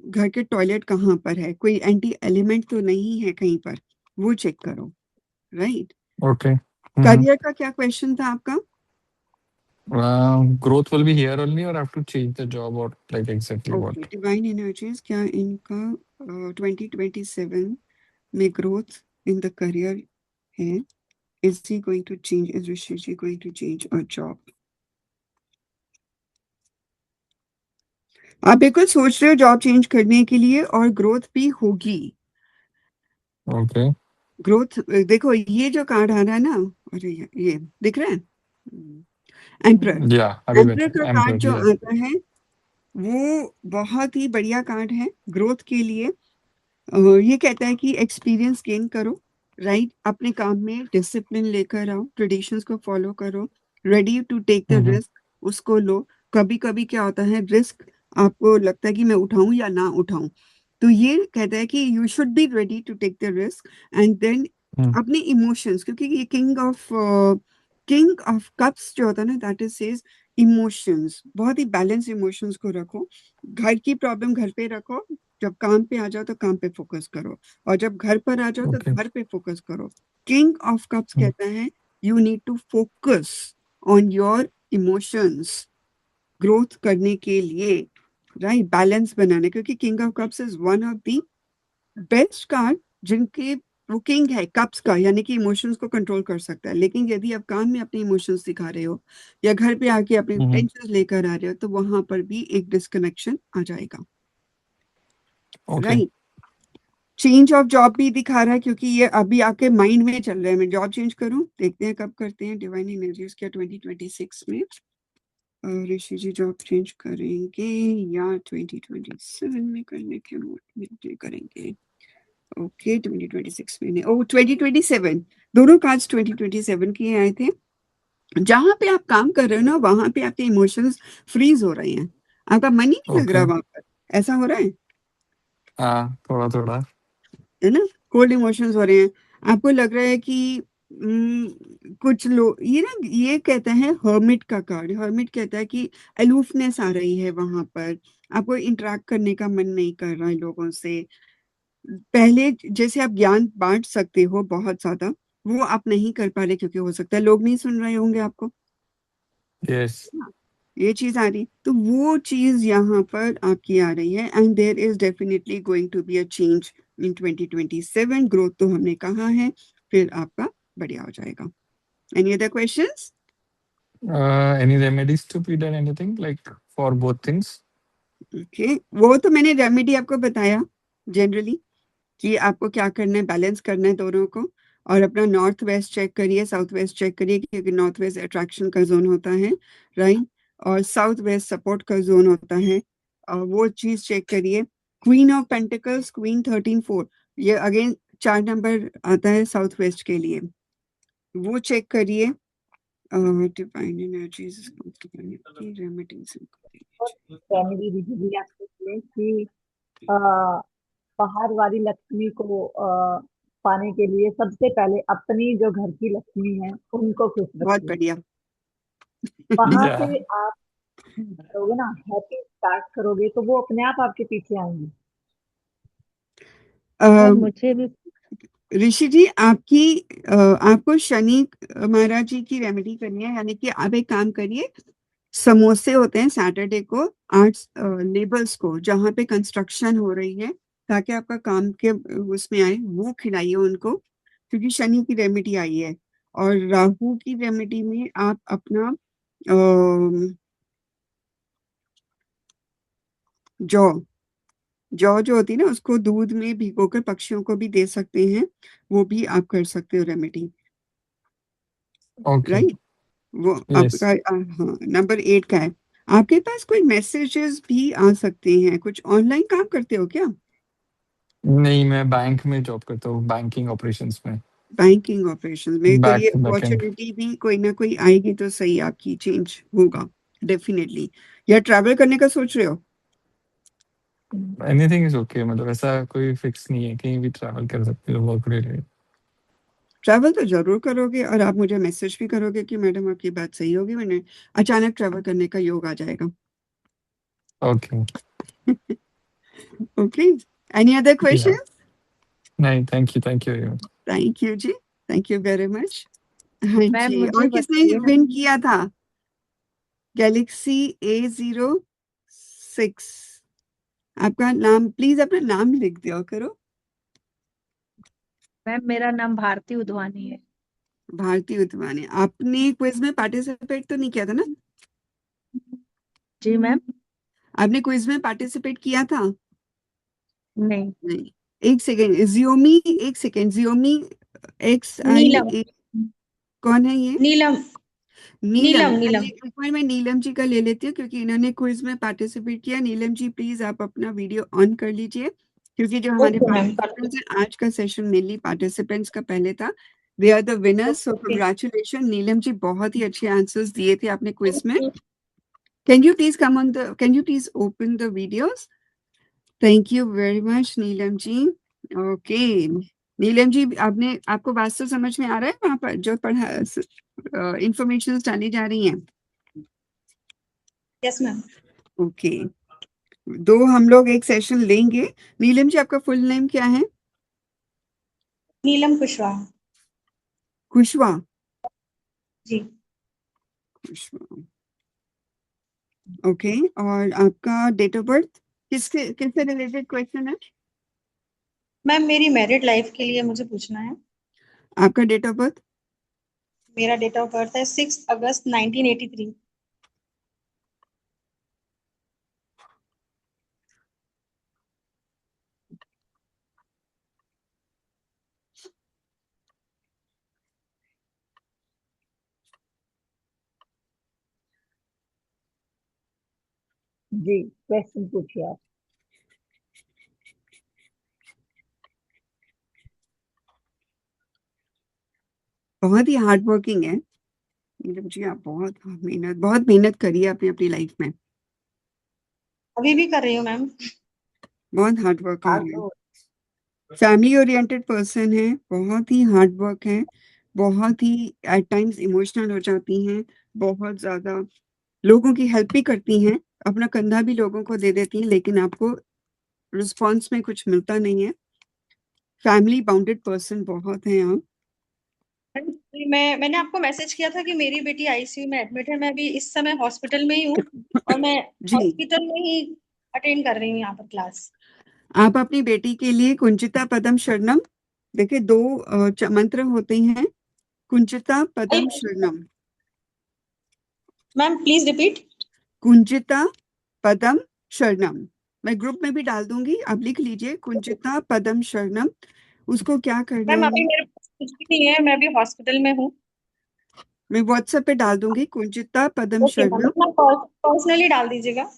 घर के टॉयलेट कहाँ पर है, कोई एंटी एलिमेंट तो नहीं है कहीं पर, वो चेक करो, राइट। ओके। करियर का क्या क्वेश्चन था आपका? Growth will be here only or have to change the job or like exactly what? Okay, divine energies क्या इनका 2027 में ग्रोथ इन द करियर है? Is he going to change? Is Rishi going to change a job? आप बिल्कुल सोच रहे हो job change करने के लिए, और ग्रोथ भी होगी। Okay. ग्रोथ देखो, ये जो कार्ड आ रहा है ना, अरे ये दिख रहा है, एम्परर। Yeah, अभी एम्परर बेटा का कार्ड Emperor, जो yeah. आता है वो बहुत ही बढ़िया कार्ड है ग्रोथ के लिए। ये कहता है कि एक्सपीरियंस गेन करो, राइट, अपने काम में डिसिप्लिन लेकर आओ, ट्रेडिशंस को फॉलो करो, ready to take the risk, उसको लो। कभी कभी क्या होता है, रिस्क आपको लगता है कि मैं उठाऊं या ना उठाऊं, तो ये कहता है कि you should be ready to take the risk and then अपने इमोशंस, क्योंकि ये किंग ऑफ कप्स जो होता है ना, दैट इज सेज इमोशंस, बहुत ही बैलेंस इमोशंस को रखो। घर की प्रॉब्लम घर पे रखो, जब काम पे आ जाओ तो काम पे फोकस करो, और जब घर पर आ जाओ तो Okay. घर पे फोकस करो। King of cups Hmm. कहता है you need to focus on your emotions growth करने के लिए, राइट, बैलेंस बनाने, क्योंकि king of cups is one of the best card जिनके वो किंग है कप्स का, यानी कि इमोशंस को कंट्रोल कर सकता है। लेकिन यदि आप काम में अपने इमोशंस दिखा रहे हो या घर पे आके अपने टेंशन लेकर आ रहे हो, तो वहां पर भी एक डिस्कनेक्शन आ जाएगा, Okay. Right. Change of job भी दिखा रहा है, क्योंकि ये अभी आपके माइंड में चल रहा है, मैं जॉब चेंज करूं, देखते हैं कब करते हैं डिवाइन एनर्जीज क्या 2026 में। ऋषि जी जॉब चेंज करेंगे या 2027 में करने के मूड में करेंगे? ओके, 2026 में नहीं, ओ 2027, दोनों कार्ड्स 2027 के आए थे। जहां पे आप काम कर रहे हो ना, वहां पे आपके इमोशंस फ्रीज हो रहे हैं, आपका मन ही नहीं लग रहा Okay. वहां पर, ऐसा हो रहा है हाँ, थोड़ा थोड़ा। है ना, कोल्ड इमोशंस हो रहे हैं। आपको लग रहा है कि कुछ लोग, ये ना, ये कहता है हर्मिट का कार्ड, हर्मिट कहता है कि अलूफनेस आ रही है वहां पर, आपको इंटरेक्ट करने का मन नहीं कर रहा है लोगों से। पहले जैसे आप ज्ञान बांट सकते हो बहुत ज्यादा, वो आप नहीं कर पा रहे, क्योंकि हो सकता है लोग नहीं सुन रहे होंगे आपको, Yes. ये चीज आ रही, तो वो चीज यहाँ पर आपकी आ रही है। And there is definitely going to be a change in 2027। Growth तो हमने कहा है, फिर आपका बढ़िया हो जाएगा। Any other questions? Any remedies to be done? Anything like for both things? Okay, वो तो मैंने रेमेडी आपको बताया जनरली, कि आपको क्या करना है, बैलेंस करना है दोनों को। और अपना नॉर्थ वेस्ट चेक करिए, साउथ वेस्ट चेक करिए, क्योंकि नॉर्थ वेस्ट अट्रैक्शन का जोन होता है, राइट, और साउथ वेस्ट सपोर्ट का जोन होता है, और वो चीज चेक करिए। क्वीन ऑफ पेंटिकल्स, क्वीन 13-4, ये अगेन 4 नंबर आता है साउथ वेस्ट के लिए, वो चेक करिए। Divine energies remedies. फैमिली दीदी आपको बोले कि अ, बाहर वाली लक्ष्मी को पाने के लिए सबसे पहले अपनी जो घर की लक्ष्मी है उनको खुश बहुत रखिए। बढ़िया। वहां Yeah. से आप करोगे ना, हैप्पी स्टार्ट करोगे तो वो अपने आप आपके पीछे आएंगे। और अम, मुझे भी ऋषि जी, आपको शनि महाराज जी की रेमेडी करनी है, यानी कि आप एक काम करिए, समोसे होते हैं सैटरडे को 8 लेबर्स को जहाँ पे कंस्ट्रक्शन हो रही है, ताकि आपका काम के उसमें आए, वो खिलाइए उनको, क्योंकि शनि की रेमेडी आई है। और राहु की रेमेडी में आप अपना जौ जौ जो होती है ना, उसको दूध में भिगोकर पक्षियों को भी दे सकते हैं, वो भी आप कर सकते हो रेमेडी, ओके। राइट? वो यस। आपका हाँ, नंबर 8 का है। आपके पास कोई मैसेजेस भी आ सकते हैं। कुछ ऑनलाइन काम करते हो क्या? नहीं, मैं बैंक में जॉब करता हूँ, बैंकिंग ऑपरेशंस में। बैंकिंग ऑपरेशन में तो ये बैक एंड। अपॉर्चुनिटी भी कोई ना कोई आएगी तो सही, आपकी चेंज होगा डेफिनेटली। या ट्रैवल करने का सोच रहे हो? एनीथिंग इज ओके, मतलब ऐसा कोई फिक्स नहीं है, कहीं भी ट्रैवल कर सकते हो वर्क रिलेटेड। ट्रैवल तो जरूर करोगे, और आप मुझे मैसेज भी करोगे कि मैडम आपकी बात सही होगी, मैंने अचानक ट्रैवल करने का योग आ जाएगा। ओके। ओके, एनी अदर या, क्वेश्चन? नहीं, thank you very much. Thank you जी, थैंक यू वेरी मच। हाँ मैम जी, मुझे और किसने बताइए विन किया था? Galaxy A06। आपका नाम, प्लीज अपना नाम लिख दिया करो। मैम, मेरा नाम भारती उधवानी है। भारती उतवानी। आपने क्विज में पार्टिसिपेट तो नहीं किया था ना? जी मैम। आपने क्विज में पार्टिसिपेट किया था? नहीं। नहीं। एक सेकेंड, जियोमी, एक सेकेंड, जियोमी नीलम। XI, कौन है ये? नीलम। नीलम। नीलम। एक बार मैं नीलम जी का ले लेती हूँ, क्योंकि इन्होंने क्विज में पार्टिसिपेट किया। नीलम जी, प्लीज आप अपना वीडियो ऑन कर लीजिए, क्योंकि जो हमारे ओके मैम। पार्टिसिपेंट्स हैं, आज का सेशन मेनली पार्टिसिपेंट्स का पहले था। They are the winners, so okay. Congratulation Neelam ji, बहुत ही अच्छे आंसर्स दिए थे आपने क्विज में। Can you please come on the, can you please open the videos? Thank you very much, Neelam ji. Okay, Neelam ji, आपको वास्तव समझ में आ रहा है वहाँ पर जो इंफॉर्मेशन डाली जा रही हैं? Yes ma'am. ओके, दो हम लोग एक सेशन लेंगे। नीलम जी, आपका फुल नेम क्या है? नीलम कुशवाहा। कुशवा। जी। कुशवा, ओके। और आपका डेट ऑफ बर्थ किससे रिलेटेड क्वेश्चन है? मैम, मेरी मैरिड लाइफ के लिए मुझे पूछना है। आपका डेट ऑफ बर्थ? मेरा डेट ऑफ बर्थ है 6 अगस्त 1983। जी, क्वेश्चन पूछिए आप। बहुत ही हार्ड वर्किंग है नीलम जी, आप बहुत मेहनत करी है आपने अपनी लाइफ में। अभी भी कर रही हूँ मैम। बहुत हार्ड वर्क कर रहे हैं, फैमिली ओरिएंटेड पर्सन है, बहुत ही हार्ड वर्क है, बहुत ही एट टाइम्स इमोशनल हो जाती हैं, बहुत ज्यादा लोगों की हेल्प भी करती हैं, अपना कंधा भी लोगों को दे देती हैं, लेकिन आपको रिस्पॉन्स में कुछ मिलता नहीं है। फैमिली बाउंडेड पर्सन बहुत हैं आप। मैंने आपको मैसेज किया था कि मेरी बेटी आईसीयू में एडमिट है। मैं अभी इस समय हॉस्पिटल में ही हूँ, और मैं जी, हॉस्पिटल में ही अटेंड कर रही हूँ यहाँ पर क्लास। आप अपनी बेटी के लिए कुंचिता पदम शरणम, देखिए दो मंत्र होते हैं, कुंचिता पदम शरणम। Ma'am please repeat. कुंजिता पदम शरणम, मैं ग्रुप में भी डाल दूंगी, आप लिख लीजिए कुंजिता पदम शरणम। उसको क्या करना मैम अभी है, मेरे पास कुछ भी नहीं है, मैं अभी हॉस्पिटल में हूँ। मैं व्हाट्सएप पे डाल दूंगी कुंजिता पदम ओके मैम, शरणम। अपना पर्सनली डाल दीजिएगा।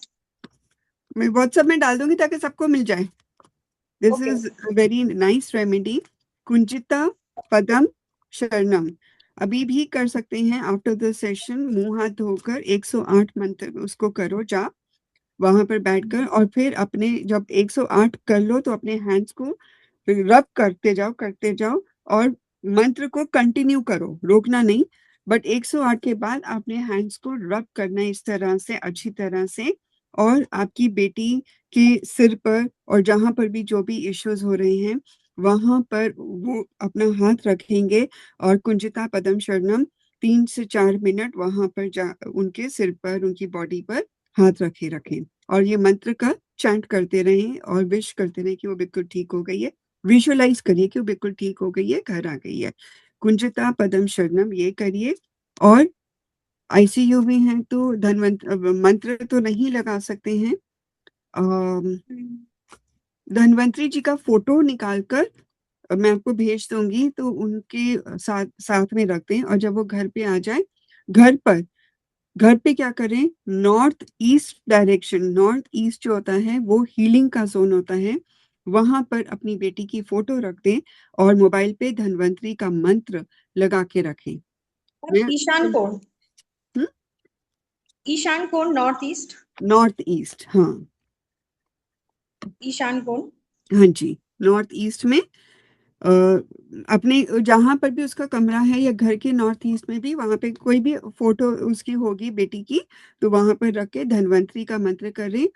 मैं व्हाट्सएप में डाल दूंगी ताकि सबको मिल जाए। This okay. Is very nice remedy, कुंजिता पदम शरणम। अभी भी कर सकते हैं, आफ्टर द सेशन मुंह हाथ धोकर 108 मंत्र उसको करो जाप, वहां पर बैठकर, और फिर अपने जब 108 कर लो तो अपने हैंड्स को रब करते जाओ, और मंत्र को कंटिन्यू करो, रोकना नहीं। बट 108 के बाद आपने हैंड्स को रब करना है इस तरह से, अच्छी तरह से, और आपकी बेटी के सिर पर और जहां पर भी जो भी इश्यूज हो रहे हैं वहां पर वो अपना हाथ रखेंगे और कुंजिता पदम शरणम 3 से 4 मिनट वहां पर उनके सिर पर, उनकी बॉडी पर हाथ रखे रखें और ये मंत्र का चैंट करते रहें और विश करते रहें कि वो बिल्कुल ठीक हो गई है। विजुअलाइज करिए कि वो बिल्कुल ठीक हो गई है, घर आ गई है। कुंजिता पदम शरणम ये करिए। और आईसीयू में है तो मंत्र तो नहीं लगा सकते हैं। धन्वंतरी जी का फोटो निकालकर मैं आपको भेज दूंगी, तो उनके साथ साथ में रख दें और जब वो घर पे आ जाए, घर पे क्या करें, north east direction, north east जो होता है वो हीलिंग का जोन होता है, वहां पर अपनी बेटी की फोटो रख दें और मोबाइल पे धन्वंतरी का मंत्र लगा के रखें। ईशान कोण, ईशान कोण, नॉर्थ ईस्ट, नॉर्थ ईस्ट, हाँ ईशान कोण, हाँ जी, नॉर्थ ईस्ट में अपने जहां पर भी उसका कमरा है या घर के नॉर्थ ईस्ट में भी वहां पे कोई भी फोटो उसकी होगी बेटी की, तो वहां पर रख के धन्वंतरी का मंत्र करें,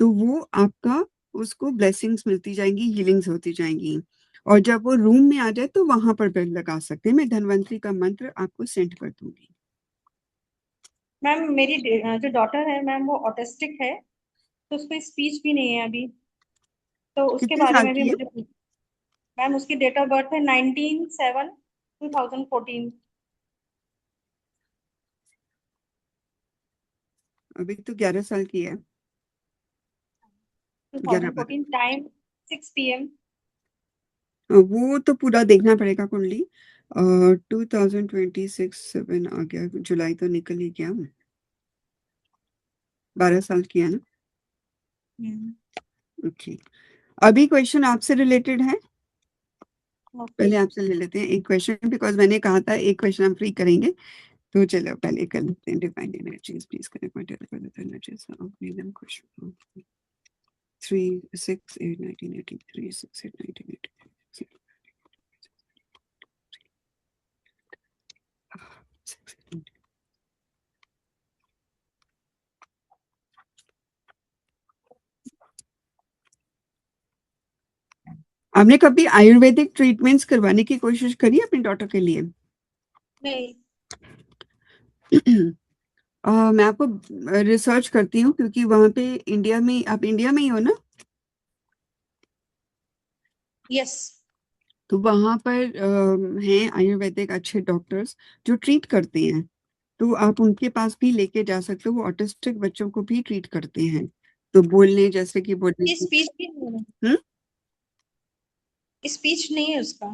तो वो आपका उसको ब्लेसिंग्स मिलती जाएंगी, हीलिंग्स होती जाएंगी। और जब वो रूम में आ जाए तो वहां पर बेल लगा सकते हैं। मैं धन्वंतरी का मंत्र आपको सेंड कर दूंगी। मैम मेरी जो डॉटर है मैम वो ऑटिस्टिक है, तो उसको स्पीच भी नहीं है अभी, तो उसके कितने बारे साल में भी की है? मुझे मैम उसकी डेट ऑफ बर्थ है 19/7/2014। अभी तो 11 साल की है। 11 12। 2014 टाइम 6 PM। वो तो पूरा देखना पड़ेगा कुंडली। 2026-7 आ गया, जुलाई तो निकल ही गया। 12 साल की है ना? ओके, अभी क्वेश्चन आपसे रिलेटेड है, पहले आपसे ले लेते हैं एक क्वेश्चन, बिकॉज मैंने कहा था एक क्वेश्चन हम फ्री करेंगे, तो चलो पहले कर लेते हैं। Divine energies please connect my energies of medium question 3 6 8 1983 6 8 1983 आपने कभी आयुर्वेदिक ट्रीटमेंट्स करवाने की कोशिश करी अपनी डॉटर के लिए? नहीं। मैं आपको रिसर्च करती हूँ, क्योंकि वहां पे इंडिया में, आप इंडिया में ही हो ना? यस। तो वहां पर हैं आयुर्वेदिक अच्छे डॉक्टर्स जो ट्रीट करते हैं, तो आप उनके पास भी लेके जा सकते हो। वो ऑटिस्टिक बच्चों को भी ट्रीट करते हैं, तो बोलने जैसे कि बोलने ये स्पीच भी नहीं है, स्पीच नहीं है उसका,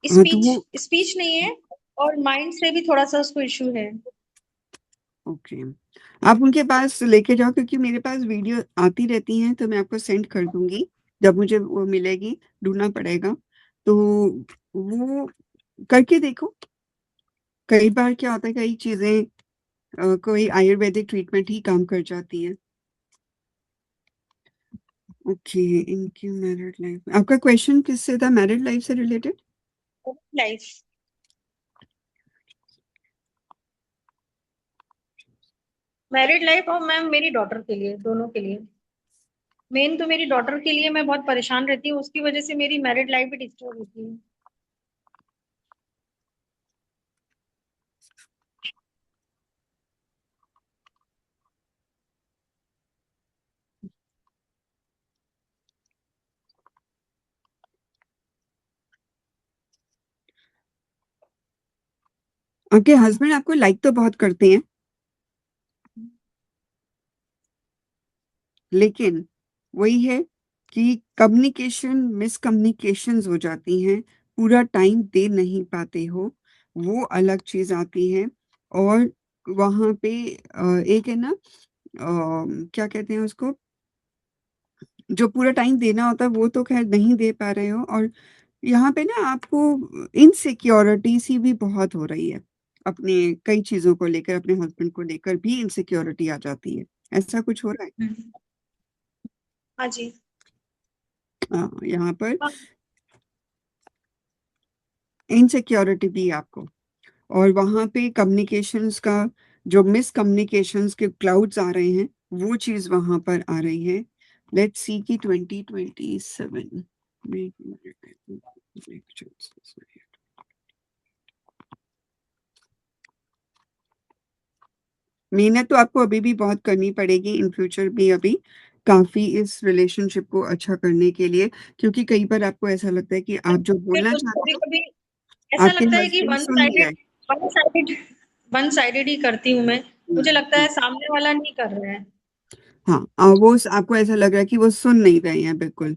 तो वो स्पीच नहीं है, और माइंड से भी थोड़ा सा उसको इशू है। ओके, आप उनके पास लेके जाओ, क्योंकि मेरे पास वीडियो आती रहती हैं, तो मैं आपको सेंड कर दूंगी जब मुझे वो मिलेगी, ढूंढना पड़ेगा। तो वो करके देखो, कई बार क्या होता है, कई चीजें कोई आयुर्वेदिक ट्रीटमेंट ही काम कर जाती है। ओके, इनकी मैरिड लाइफ, आपका क्वेश्चन किससे था? मैरिड लाइफ से रिलेटेड? लाइफ, मैरिड लाइफ और मैम मेरी डॉटर के लिए, दोनों के लिए। मेन तो मेरी डॉटर के लिए मैं बहुत परेशान रहती हूँ, उसकी वजह से मेरी मैरिड लाइफ भी डिस्टर्ब होती है। आपके हस्बैंड आपको लाइक तो बहुत करते हैं, लेकिन वही है कि कम्युनिकेशन मिसकम्युनिकेशंस हो जाती हैं, पूरा टाइम दे नहीं पाते हो, वो अलग चीज आती है। और वहां पे एक है ना, क्या कहते हैं उसको, जो पूरा टाइम देना होता है वो तो खैर नहीं दे पा रहे हो, और यहाँ पे ना आपको इनसिक्योरिटी सी भी बहुत हो रही है, अपने कई चीजों को लेकर, अपने हस्बैंड को लेकर भी इनसिक्योरिटी आ जाती है। ऐसा कुछ हो रहा है? हाँ जी। यहाँ पर हाँ। इनसिक्योरिटी भी आपको, और वहां पे कम्युनिकेशंस का जो मिसकम्युनिकेशंस के क्लाउड्स आ रहे हैं, वो चीज वहां पर आ रही है। लेट्स सी कि 2027 मेहनत तो आपको अभी भी बहुत करनी पड़ेगी इन फ्यूचर भी, अभी काफी इस रिलेशनशिप को अच्छा करने के लिए, क्योंकि कई बार आपको ऐसा लगता है कि आप जो बोलना चाहते कभी हो कभी ऐसा आपके लगता है कि हस्बैंड वन सुन नहीं साइडेड रहे। वन साइडेड वन साइडेड ही करती हूँ मैं, मुझे लगता है सामने वाला नहीं कर रहा है। हाँ, वो आपको ऐसा लग रहा है कि वो सुन नहीं रहे हैं बिल्कुल,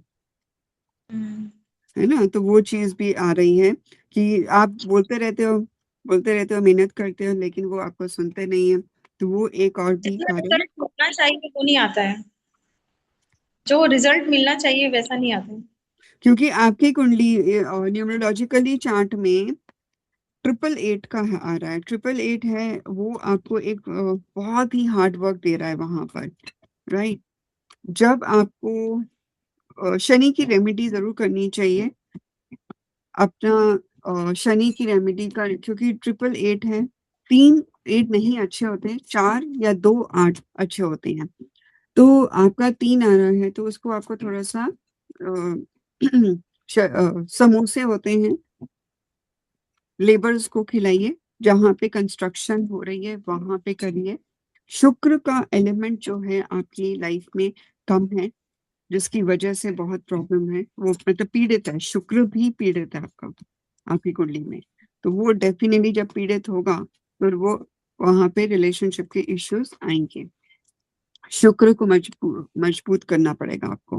है ना? तो वो चीज भी आ रही है कि आप बोलते रहते हो, मेहनत करते हो, लेकिन वो आपको सुनते नहीं है। तो वो एक और भी जितना कारण, रिजल्ट मिलना चाहिए वो नहीं आता है, जो रिजल्ट मिलना चाहिए वैसा नहीं आता है। क्योंकि आपकी कुंडली न्यूमरोलॉजिकली चार्ट में 888 का आ रहा है। 888 है, वो आपको एक बहुत ही हार्ड वर्क दे रहा है वहां पर, राइट? जब आपको शनि की रेमेडी जरूर करनी चाहिए अपना, शनि की रेमेडी का, क्योंकि 888 है, 3 8 नहीं अच्छे होते हैं, 4 या 2 8 अच्छे होते हैं। तो आपका 3 आ रहा है, तो उसको आपको थोड़ा सा समोसे होते हैं, लेबर्स को खिलाइए, जहां पे कंस्ट्रक्शन हो रही है वहां पे करिए। शुक्र का एलिमेंट जो है आपकी लाइफ में कम है, जिसकी वजह से बहुत प्रॉब्लम है, वो मतलब पीड़ित है, शुक्र भी पीड़ित है आपका, आपकी कुंडली में। तो वो डेफिनेटली जब पीड़ित होगा तो वो वहां पे रिलेशनशिप के इश्यूज आएंगे। शुक्र को मजबूत करना पड़ेगा आपको।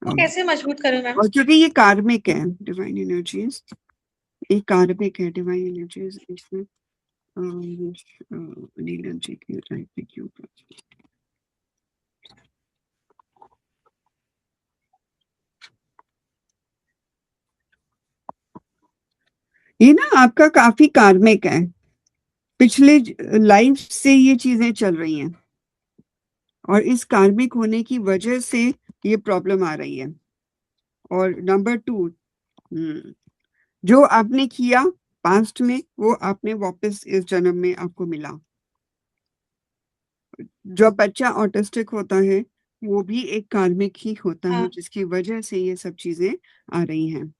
वो कैसे मजबूत करें मैम? और क्योंकि ये कार्मिक है, डिवाइन एनर्जीज, एक कार्मिक है डिवाइन एनर्जीज, इसमें नीलम जी की लाइफ में क्यों ये ना आपका काफी कार्मिक है, पिछले लाइफ से ये चीजें चल रही हैं, और इस कार्मिक होने की वजह से ये प्रॉब्लम आ रही है। और नंबर 2, जो आपने किया पास्ट में वो आपने वापस इस जन्म में आपको मिला। जो बच्चा ऑटिस्टिक होता है वो भी एक कार्मिक ही होता है, हाँ। जिसकी वजह से ये सब चीजें आ रही हैं।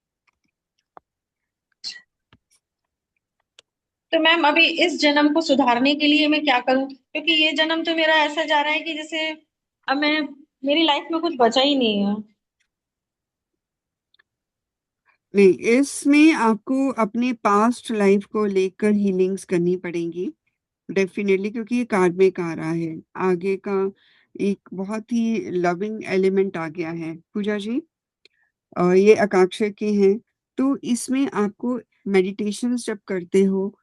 तो मैम अभी इस जन्म को सुधारने के लिए मैं क्या करूं, क्योंकि ये जन्म तो मेरा ऐसा जा रहा है कि जैसे अब मैं, मेरी लाइफ में कुछ बचा ही नहीं है। नहीं, इसमें आपको अपने पास्ट लाइफ को लेकर हीलिंग्स करनी पड़ेंगी डेफिनेटली, क्योंकि ये कार्मिक आ रहा है आगे का। एक बहुत ही लविंग एलिमेंट आ गया है पूजा जी, ये आकांक्षा के हैं। तो इसमें आपको मेडिटेशंस जब करते हो,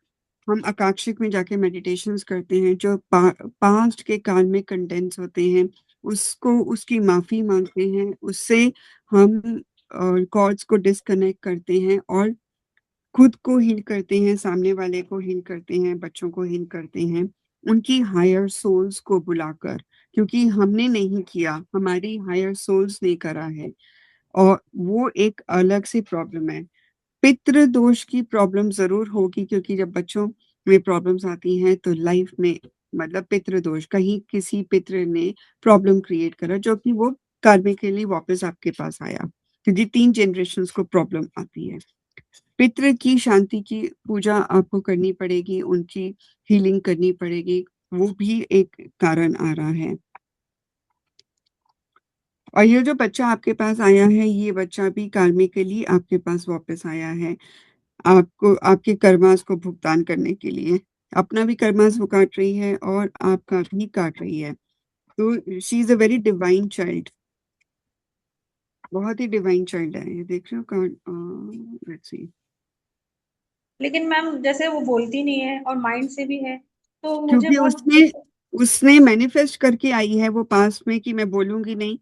हम आकांक्षिक में जाके मेडिटेशंस करते हैं, जो पास्ट के कार्मिक कंटेंट्स होते हैं उसको, उसकी माफी मांगते हैं, उससे हम कॉर्ड्स को डिस्कनेक्ट करते हैं और खुद को हील करते हैं, सामने वाले को हील करते हैं, बच्चों को हील करते हैं, उनकी हायर सोल्स को बुलाकर, क्योंकि हमने नहीं किया, हमारी हायर सोल्स ने करा है। और वो एक अलग सी प्रॉब्लम है। पितृ दोष की प्रॉब्लम जरूर होगी, क्योंकि जब बच्चों में प्रॉब्लम्स आती हैं तो लाइफ में, मतलब पितृ दोष, कहीं किसी पितृ ने प्रॉब्लम क्रिएट करा जो कि वो कार्मिकली वापस आपके पास आया, क्योंकि 3 जनरेशंस को प्रॉब्लम आती है। पितृ की शांति की पूजा आपको करनी पड़ेगी, उनकी हीलिंग करनी पड़ेगी, वो भी एक कारण आ रहा है। और ये जो बच्चा आपके पास आया है, ये बच्चा भी कार्मिकली आपके पास वापस आया है, आपको आपके कर्मास को भुगतान करने के लिए। अपना भी कर्मास वो काट रही है और आपका भी काट रही है। तो she is a very divine child, बहुत ही डिवाइन चाइल्ड है। ये देख रहे हो, लेट्स सी, लेकिन मैम जैसे वो बोलती नहीं है और माइंड से भी है, तो मुझे क्योंकि बहुत उसने उसने मैनिफेस्ट करके आई है वो पास में कि मैं बोलूंगी नहीं।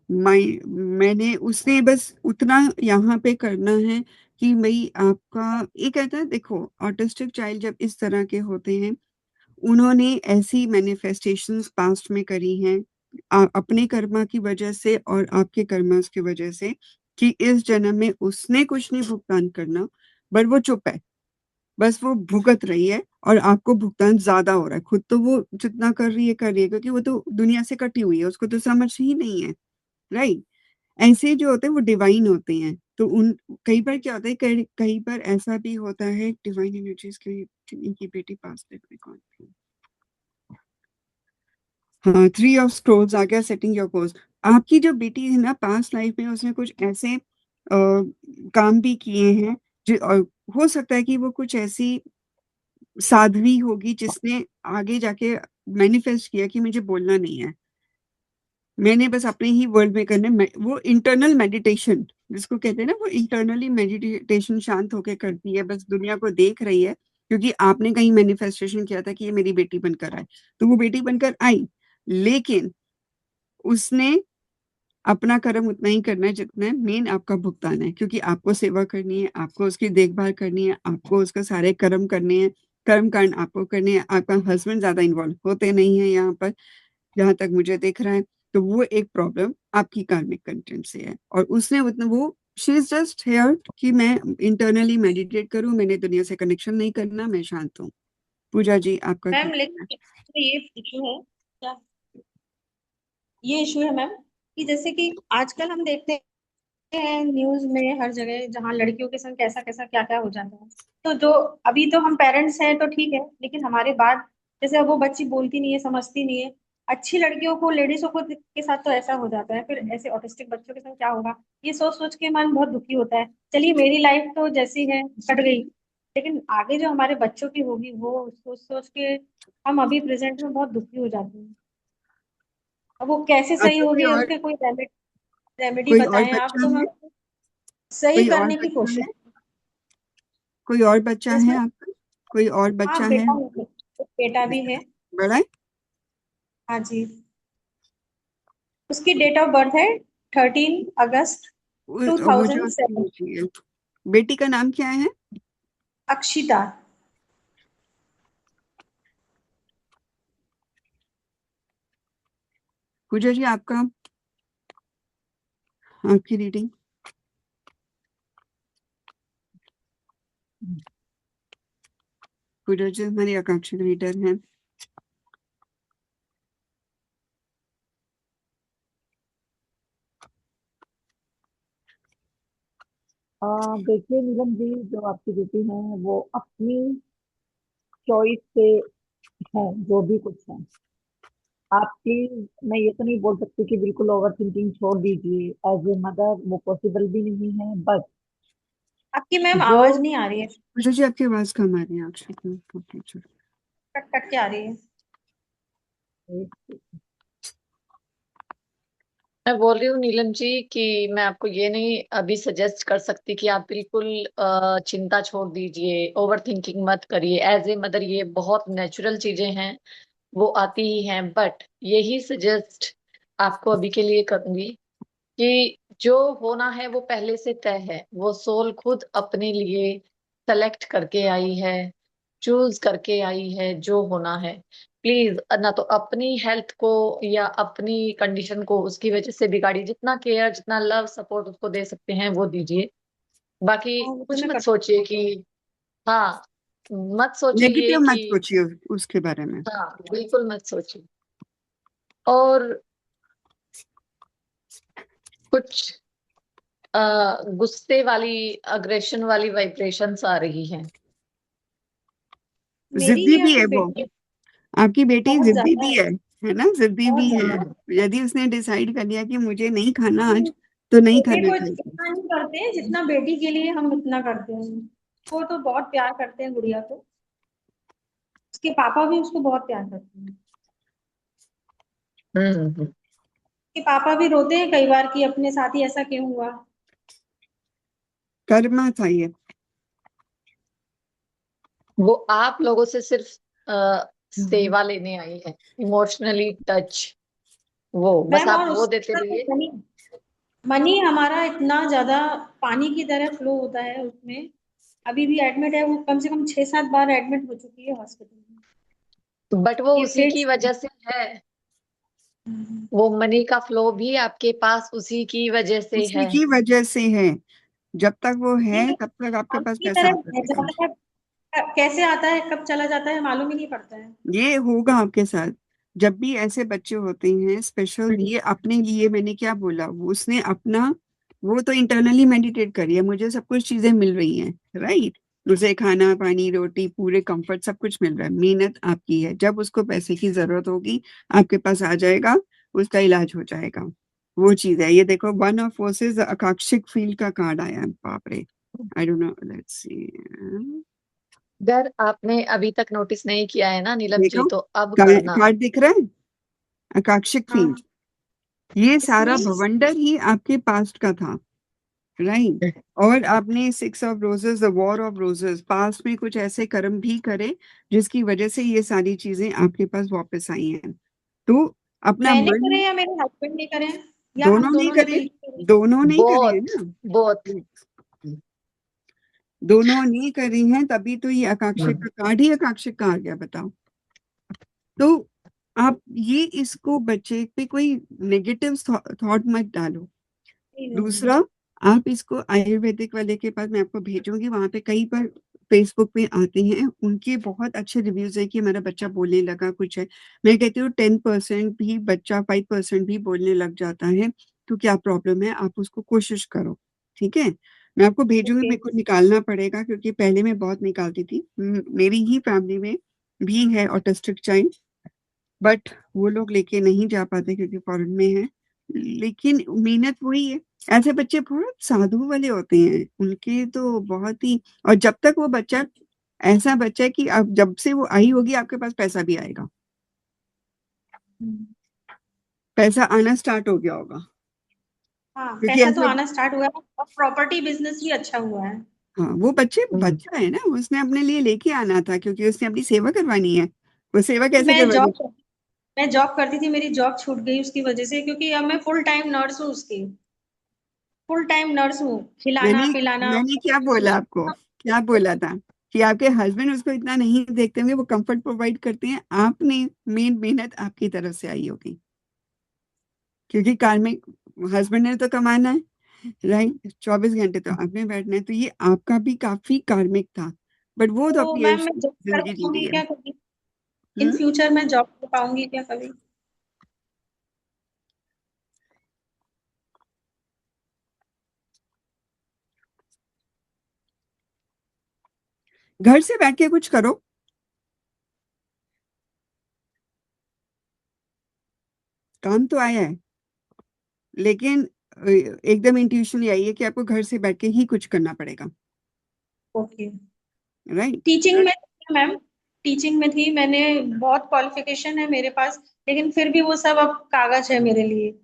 मैंने उसने बस उतना यहाँ पे करना है कि भाई आपका, ये कहता है, देखो ऑटिस्टिक चाइल्ड जब इस तरह के होते हैं, उन्होंने ऐसी मैनिफेस्टेशंस पास्ट में करी हैं अपने कर्मा की वजह से और आपके कर्मास की वजह से, कि इस जन्म में उसने कुछ नहीं भुगतान करना, बट वो चुप है, बस वो भुगत रही है और आपको भुगतान ज्यादा हो रहा है। खुद तो वो जितना कर रही है, क्योंकि वो तो दुनिया से कटी हुई है, उसको तो समझ ही नहीं है, राइट? ऐसे जो होते हैं वो डिवाइन होते हैं। तो उन कई बार क्या होता है, कई बार ऐसा भी होता है डिवाइन एनर्जीज की। इनकी बेटी पास में कौन थी? हाँ, 3 ऑफ स्क्रोल्स आ गया, सेटिंग योर कोर्स। आपकी जो बेटी है ना, पास्ट लाइफ में उसने कुछ ऐसे काम भी किए हैं और हो सकता है कि वो कुछ ऐसी साध्वी होगी जिसने आगे जाके मैनिफेस्ट किया कि मुझे बोलना नहीं है, मैंने बस अपने ही वर्ल्ड में करना है। वो इंटरनल मेडिटेशन जिसको कहते हैं ना, वो इंटरनली मेडिटेशन शांत होके करती है, बस दुनिया को देख रही है क्योंकि आपने कहीं मैनिफेस्टेशन किया था कि ये मेरी बेटी बनकर आए, तो वो बेटी बनकर आई। लेकिन उसने अपना कर्म उतना ही करना है जितना मेन आपका भुगतान है, क्योंकि आपको सेवा करनी है, आपको उसकी देखभाल करनी है, आपको उसका सारे कर्म करने हैं, कर्म कांड आपको करने हैं। आपका हस्बैंड ज्यादा इन्वॉल्व होते नहीं है यहाँ पर, जहां तक मुझे दिख रहा है। तो वो एक प्रॉब्लम आपकी कार्मिक कंटेंट से है, और उसने उतना वो शी इज जस्ट हेयर कि मैं इंटरनली मेडिटेट करूं, मैंने दुनिया से कनेक्शन नहीं करना, मैं शांत हूँ। पूजा जी आपका क्या मैम कहना है? लेकिन ये इशू है क्या, ये इशू है मैम कि जैसे कि आजकल हम देखते हैं न्यूज में हर जगह, जहाँ लड़कियों के संग कैसा कैसा क्या क्या हो जाता है। तो जो अभी तो हम पेरेंट्स हैं तो ठीक है, लेकिन हमारे बाद जैसे अब वो बच्ची बोलती नहीं है, समझती नहीं है, अच्छी लड़कियों को, लेडीजों को के साथ तो ऐसा हो जाता है, फिर ऐसे ऑटिस्टिक बच्चों के संग क्या होगा, ये सोच सोच के मन बहुत दुखी होता है। चलिए मेरी लाइफ तो जैसी है कट गई, लेकिन आगे जो हमारे बच्चों की होगी वो सोच सोच के हम अभी प्रेजेंट में बहुत दुखी हो जाते हैं। अब वो कैसे सही आपका होगी, उसके कोई रेमेडी कोई और बताएं आप, बच्चा तो है? मैं सही कोई और करने की बच्चा कोशिश। है? कोई और बच्चा यस है मैम। आपका? कोई और हाँ बच्चा है? बेटा है, बेटा भी है। बड़ा है? हाँ जी। उसकी डेट ऑफ बर्थ है 13 अगस्त मुझे उसकी 2007। नहीं चाहिए। बेटी का नाम क्या है? अक्षिता। पूजा जी आपका, आपकी रीडिंग। पूजा जी हमारी आकांक्षी रीडर हैं। देखिए नीलम जी, जो आपकी बेटी है वो अपनी चॉइस से है, जो भी कुछ है। आप प्लीज, मैं ये तो नहीं बोल सकती कि बिल्कुल ओवर थिंकिंग छोड़ दीजिए, एज ए मदर वो पॉसिबल भी नहीं है, बट आपकी मैम जो आवाज नहीं आ रही है, पूजा जी आपकी आवाज कम आ रही है आपसे। कट कट के आ रही है। मैं बोल रही हूँ नीलम जी कि मैं आपको ये नहीं अभी सजेस्ट कर सकती कि आप बिल्कुल चिंता छोड़ दीजिए, ओवर थिंकिंग मत करिए। एज ए मदर ये बहुत नेचुरल चीजें हैं, वो आती ही हैं, बट यही सजेस्ट आपको अभी के लिए करूंगी कि जो होना है वो पहले से तय है। वो सोल खुद अपने लिए सेलेक्ट करके आई है, चूज करके आई है जो होना है। प्लीज ना तो अपनी हेल्थ को या अपनी कंडीशन को उसकी वजह से बिगाड़िए। जितना केयर, जितना लव सपोर्ट उसको दे सकते हैं वो दीजिए। बाकी हाँ, वो तो कुछ मैं मत कर। सोचिए कि, हाँ, मत सोचिए ये नेगेटिव मत कि, सोचिए उसके बारे में। हाँ बिल्कुल मत सोचिए। और कुछ गुस्से वाली, अग्रेशन वाली वाइब्रेशंस आ रही हैं। मेरी जिद्दी या भी है फिर वो, बेटी? आपकी बेटी बहुत जिद्दी ज्यादा भी है, है ना? जिद्दी बहुत भी है। ज्यादा। यदि उसने डिसाइड कर लिया कि मुझे नहीं खाना आज, तो नहीं बेटे खाना को चाहिए। इतना नहीं करते हैं जितना बेटी के लिए हम इतना करते हैं। वो तो बहुत प्यार करते हैं गुड़िया को, उसके पापा भी उसको बहुत प्यार करते हैं। हम्म। उसके पापा भी रोते हैं कई बार कि अपने साथ ही ऐसा क्यों हुआ। कर्मा था ये। वो आप लोगों से सिर्फ सेवा लेने आई है, इमोशनली टच। वो बस मैम आप और वो देते उसका तो रहिए। मनी, मनी हमारा इतना ज्यादा पानी की तरह फ्लो होता है उसमें। अभी भी एडमिट है वो, कम से कम 6-7 बार एडमिट हो चुकी है हॉस्पिटल में। बट वो ये उसी की प्लेट्स। वजह से है। वो मनी का फ्लो भी आपके पास उसी की वजह से उसी है। की वजह से है। जब तक वो है ये तब तक आपके पास की पैसा तरह आता है, रहेगा। जाता है, कैसे आता है कब चला जाता है मालूम ही नहीं पड़ता है। ये होगा आपके साथ। जब भी ऐसे बच्चे होते हैं स्पेशल, ये अपने लिए मैंने क्या बोला, वो उसने अपना, वो तो इंटरनली मेडिटेट करिए, मुझे सब कुछ चीजें मिल रही हैं, राइट, मुझे खाना पानी रोटी पूरे कंफर्ट सब कुछ मिल रहा है, मेहनत आपकी है, जब उसको पैसे की जरूरत होगी आपके पास आ जाएगा, उसका इलाज हो जाएगा। वो चीज है। ये देखो, वन ऑफ फोर्सेस आकांक्षिक फील्ड का कार्ड आया है, बाप रे, I don't know, let's see. अगर आपने अभी तक नोटिस नहीं किया है ना नीलम जी, देखो तो अब करना। कार्ड दिख रहा है, आकांक्षिक हाँ फील्ड, ये सारा इसमें भवंडर ही आपके पास्ट का था, राइट। और आपने 6 of roses, the war of roses, past में कुछ ऐसे कर्म भी करे जिसकी वजह से ये सारी चीजें आपके पास वापस आई हैं। तो अपना मैंने मन, करे या मेरे हस्बैंड ने करे या दोनों हम नहीं दोनों ने करे, मिलकर करे? दोनों नहीं करे हैं बोथ ना, बोथ। दोनों नहीं करी हैं, तभी तो ये आकांक्षिक का कार्ड ही आकांक्षिक का आ गया, बताओ। तो आप ये इसको बच्चे पे कोई नेगेटिव थॉट मत डालो। नहीं, दूसरा, आप इसको आयुर्वेदिक वाले के पास मैं आपको भेजूंगी, वहां पे कई पर फेसबुक पे आते हैं, उनके बहुत अच्छे रिव्यूज हैं कि मेरा बच्चा बोलने लगा कुछ है। मैं कहती हूँ 10% भी बच्चा, 5% भी बोलने लग जाता है तो क्या प्रॉब्लम है, आप उसको कोशिश करो, ठीक है। मैं आपको भेजूंगी, ओके मेरे को निकालना पड़ेगा क्योंकि पहले मैं बहुत निकालती थी, मेरी ही फैमिली में भी है ऑटिस्टिक चाइल्ड, बट वो लोग लेके नहीं जा पाते क्योंकि फॉरेन में है। लेकिन मेहनत वही है, ऐसे बच्चे बहुत साधु वाले होते हैं, उनके तो बहुत ही, और जब तक वो बच्चा ऐसा बच्चा है कि आप जब से वो आई होगी आपके पास पैसा भी आएगा, पैसा आना स्टार्ट हो गया होगा, हाँ क्योंकि पैसा तो ऐसे, आना स्टार्ट हुआ है और प्रॉपर्टी बिजनेस भी अच्छा हुआ है। हाँ वो बच्चे, बच्चा है ना, उसने अपने लिए लेके आना था क्योंकि उसने अपनी सेवा करवानी है। वो सेवा कैसे मैं करवानी? जॉब करती थी, मेरी जॉब छूट गई उसकी वजह से, क्योंकि अब मैं फुल टाइम नर्स हूँ उसकी, फुल टाइम नर्स हूँ, खिलाना मैंने पिलाना। मैंने क्या बोला आपको, क्या बोला था कि आपके हस्बैंड उसको इतना नहीं देखते होंगे, वो कंफर्ट प्रोवाइड करते हैं, आपने मेन मेहनत आपकी तरफ से आई होगी, क्योंकि कार में हस्बैंड ने तो कमाना है, राइट, 24 घंटे तो आपने बैठना है, तो ये आपका भी काफी कार्मिक था, बट वो तो तो अपनी मैम ऐश मैं जॉब कर जिंदगी जी पाऊंगी ली है। क्या कभी? इन हम्म? फ्यूचर मैं जॉब कर पाऊंगी क्या कभी? घर से बैठ के कुछ करो, काम तो आया है, लेकिन एकदम इंट्यूशन यही है कि आपको घर से बैठ के ही कुछ करना पड़ेगा, ओके। राइट। टीचिंग में मैम, टीचिंग में थी मैंने, बहुत क्वालिफिकेशन है मेरे पास, लेकिन फिर भी वो सब अब कागज है मेरे लिए।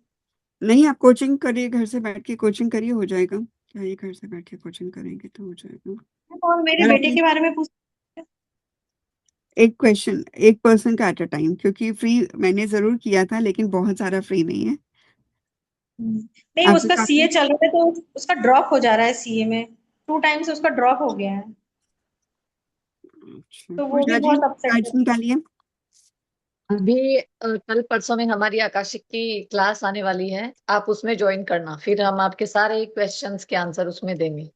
नहीं, आप कोचिंग करिए, घर से बैठ के कोचिंग करिए, हो जाएगा। क्या ये घर से बैठ के कोचिंग करेंगे तो हो जाएगा। और मेरे और बेटे अपनी के बारे में पूछ। एक क्वेश्चन, एक पर्सन का एट अ टाइम, क्योंकि फ्री मैंने जरूर किया था लेकिन बहुत सारा फ्री नहीं है। नहीं, आपके उसका काफी, सीए चल रहा है तो उसका ड्रॉप हो जा रहा है सीए में, 2 टाइम्स उसका ड्रॉप हो गया है, अच्छा तो वो भी पूजा जी, बहुत अपसेट कार्ड्स है। निकालिए। अभी कल परसों में हमारी आकाशिक की क्लास आने वाली है, आप उसमें ज्वाइन करना, फिर हम आपके सारे क्वेश्चंस के आंसर उसमें देंगे।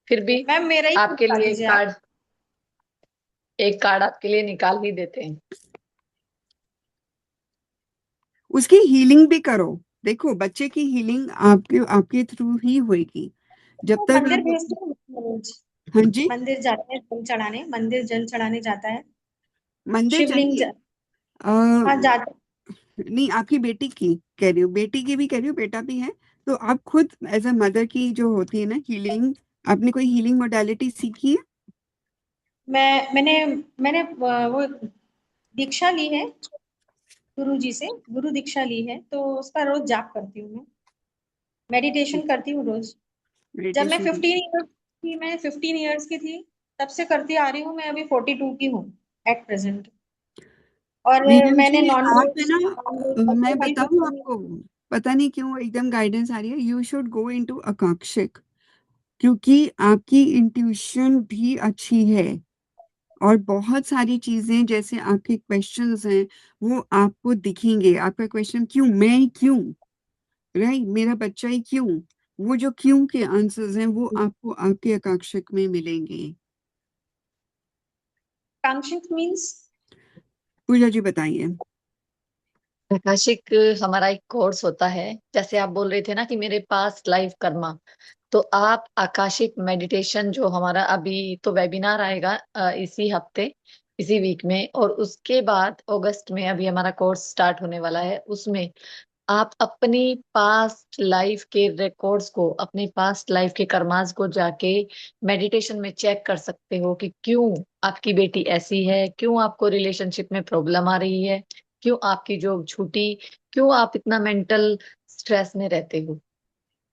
फिर भी मैम मेरा ही आपके पूछवा लिए दीजिए आप। कार्ड, एक कार्ड आपके लिए निकाल ही देते हैं। उसकी हीलिंग भी करो, देखो बच्चे की हीलिंग आपके आपके थ्रू ही होगी, जब तो तक मंदिर आप, भेजते हैं रोज, हाँ जी, मंदिर जाते हैं जल चढ़ाने, मंदिर जल चढ़ाने जाता है। मंदिर शिवलिंग जाइए। हाँ जाता नहीं, आपकी बेटी की कह रही हूँ, बेटी की भी कह रही हूँ, बेटा भी है, तो आप खुद एज अ मदर की जो होती है ना हीलिंग, आपने कोई हीलिंग मोडालिटी सीखी है? मैंने मैंने वो दीक्षा ली है गुरु जी से, गुरु दीक्षा ली है, तो उसका रोज जाप करती हूँ मैं, मेडिटेशन करती हूँ रोज। जब मैं मेडिटेशन? 15 ईयर्स की थी तब से करती आ रही हूँ, मैं अभी 42 की हूँ एट प्रेजेंट। और नीलम मैंने जी, नॉन आप है वेज ना, नॉन वेज मैं सैक्रिफाइस बताऊं नहीं। आपको, पता नहीं क्यों एकदम गाइडेंस आ रही है, यू शुड गो इनटू आकांक्षिक, क्योंकि आपकी इंट्यूशन भी अच्छी है, और बहुत सारी चीजें जैसे आपके क्वेश्चंस हैं वो आपको दिखेंगे, आपका क्वेश्चन क्यों, मैं क्यों, राइट, मेरा बच्चा ही क्यों, वो जो क्यों के आंसर्स हैं वो आपको आपके आकांक्षिक में मिलेंगे। कांक्षित मीन्स? पूजा जी बताइए। आकाशिक हमारा एक कोर्स होता है, जैसे आप बोल रहे थे ना कि मेरे पास लाइफ कर्मा, तो आप आकाशिक मेडिटेशन जो हमारा अभी तो वेबिनार आएगा इसी हफ्ते, इसी वीक में, और उसके बाद अगस्त में अभी हमारा कोर्स स्टार्ट होने वाला है। उसमें आप अपनी पास्ट लाइफ के रिकॉर्ड्स को, अपनी पास्ट लाइफ के कर्मास को जाके मेडिटेशन में चेक कर सकते हो कि क्यों आपकी बेटी ऐसी है, क्यों आपको रिलेशनशिप में प्रॉब्लम आ रही है, क्यों आपकी जॉब छूटी, क्यों आप इतना मेंटल स्ट्रेस में रहते हो।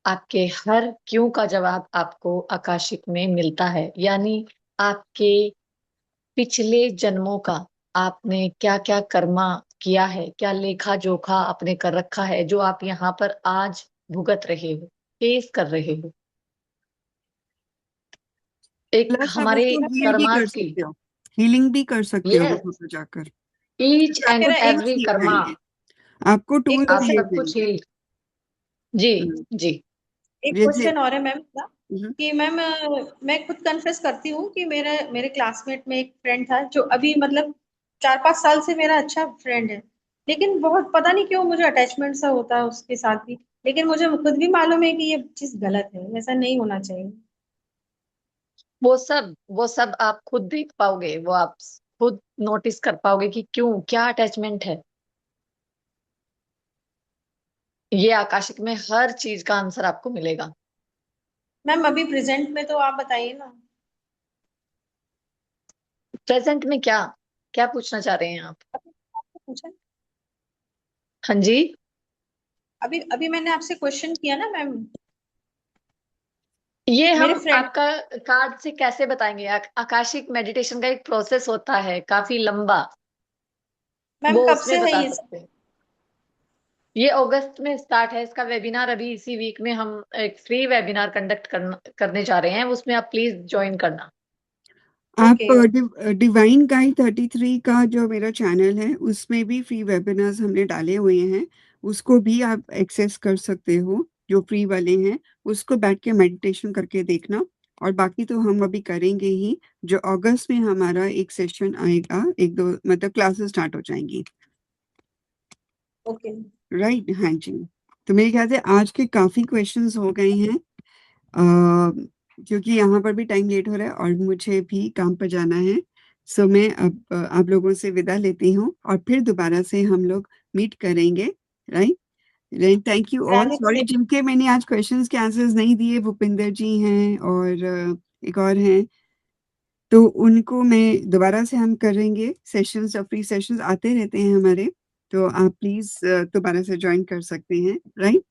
आपके हर क्यों का जवाब आपको आकाशिक में मिलता है, यानी आपके पिछले जन्मों का आपने क्या क्या कर्मा किया है, क्या लेखा जोखा आपने कर रखा है, जो आप यहाँ पर आज भुगत रहे हो, फेस कर रहे हो। एक प्लस आप हमारे उसको हील भी कर कर्मास की, सकते हो, हीलिंग भी कर सकते हो यस, वहां पर जाकर। ईच एंड आपको मेरा एक टूल्स एवरी दिए कर्मा, जाएंगे, आपको एक टूल्स आप दिए सब कुछ जाएंगे। हील। जी हम्म, जी। एक जैसे क्वेश्चन और है मैम का, हम्म, कि मैम मैं खुद कन्फेस करती हूँ कि मेरे क्लासमेट में एक फ्रेंड था जो अभी मतलब 4-5 साल से मेरा अच्छा फ्रेंड है, लेकिन बहुत पता नहीं क्यों मुझे अटैचमेंट सा होता है उसके साथ भी। लेकिन मुझे खुद भी मालूम है कि ये चीज गलत है, ऐसा नहीं होना चाहिए। वो सब आप खुद देख पाओगे, वो आप खुद नोटिस कर पाओगे कि क्यों, क्या अटैचमेंट है। ये आकाशिक में हर चीज का आंसर आपको मिलेगा। मैम अभी प्रेजेंट में तो आप बताइए ना। प्रेजेंट में क्या, क्या पूछना चाह रहे हैं आप? अभी आपने पूछा, हाँ जी। अभी अभी मैंने आपसे क्वेश्चन किया ना मैम। ये मेरे हम फ्रेंड, आपका कार्ड से कैसे बताएंगे? आकाशिक मेडिटेशन का एक प्रोसेस होता है काफी लंबा, मैम वो कब उसमें से है बता ये? सकते हैं। ये अगस्त में स्टार्ट है, इसका वेबिनार अभी इसी वीक में हम एक फ्री वेबिनार कंडक्ट करने जा रहे हैं, उसमें आप प्लीज ज्वाइन करना। आप ओके ओके। डिवाइन गाइड 33 का जो मेरा चैनल है उसमें भी फ्री वेबिनार्स हमने डाले हुए हैं, उसको भी आप एक्सेस कर सकते हो। जो फ्री वाले हैं उसको बैठ के मेडिटेशन करके देखना, और बाकी तो हम अभी करेंगे ही। जो अगस्त में हमारा एक सेशन आएगा, एक दो मतलब क्लासेस स्टार्ट हो जाएंगी। ओके राइट, हाँ जी। तो मेरे ख्याल से आज के काफी क्वेश्चंस हो गए हैं, क्योंकि यहाँ पर भी टाइम लेट हो रहा है और मुझे भी काम पर जाना है। सो मैं अब आप लोगों से विदा लेती हूँ और फिर दोबारा से हम लोग मीट करेंगे। Right right, thank you all. Radhe sorry जिनके मैंने आज क्वेश्चंस के आंसर्स नहीं दिए, भूपिंदर जी हैं और एक और हैं, तो उनको मैं दोबारा से हम करेंगे सेशंस, और फ्री सेशंस आते रहते हैं हमारे, तो आप प्लीज दोबारा से ज्वाइन कर सकते हैं। राइट,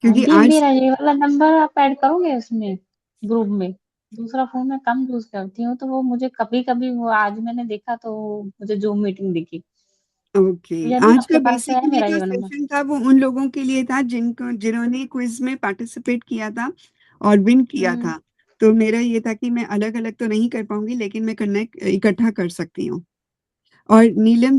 क्योंकि आंटी आज मेरा ये वाला नंबर आप ऐड करोगे उसमें, ग्रुप में? दूसरा फोन मैं कम यूज करती हूँ, तो वो मुझे कभी कभी, वो आज मैंने देखा तो मुझे जूम मीटिंग दिखी। ओके, तो यदि आज का आपके पास है बेसिकली मेरा जो ये वाला नंबर। सेशन था वो उन लोगों के लिए था जिन्होंने क्विज में पार्टिसिपेट किया था और विन किया हम्म। था। तो मेरा ये था कि मैं अलग अलग तो नहीं कर पाऊंगी, लेकिन मैं कनेक्ट इकट्ठा कर सकती हूँ। और नीलम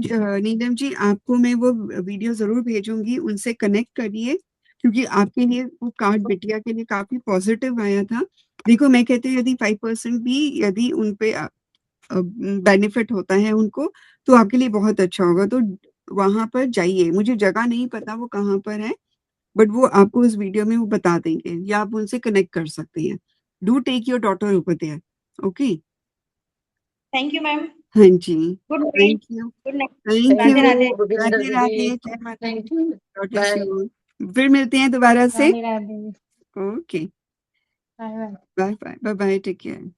जी, आपको मैं वो वीडियो जरूर भेजूंगी, उनसे कनेक्ट करिए, क्योंकि आपके लिए वो कार्ड बिटिया के लिए काफी पॉजिटिव आया था। देखो, मैं कहती हूँ यदि 5% भी यदि उन पे बेनिफिट होता है उनको, तो आपके लिए बहुत अच्छा होगा। तो वहां पर जाइए, मुझे जगह नहीं पता वो कहाँ पर है, बट वो आपको उस वीडियो में वो बता देंगे, या आप उनसे कनेक्ट कर सकती हैं। Do take your daughter over there. Okay, thank you ma'am. हाँ जी, good night. Thank you, good night. Thank thank Radhe you, Radhe. You Bhupinder Radhe दीदी, राधे, जय माता दी, thank you, God bless bye. You. फिर मिलते हैं दोबारा से। Radhe Radhe. Okay, bye bye. Bye bye bye bye, take care.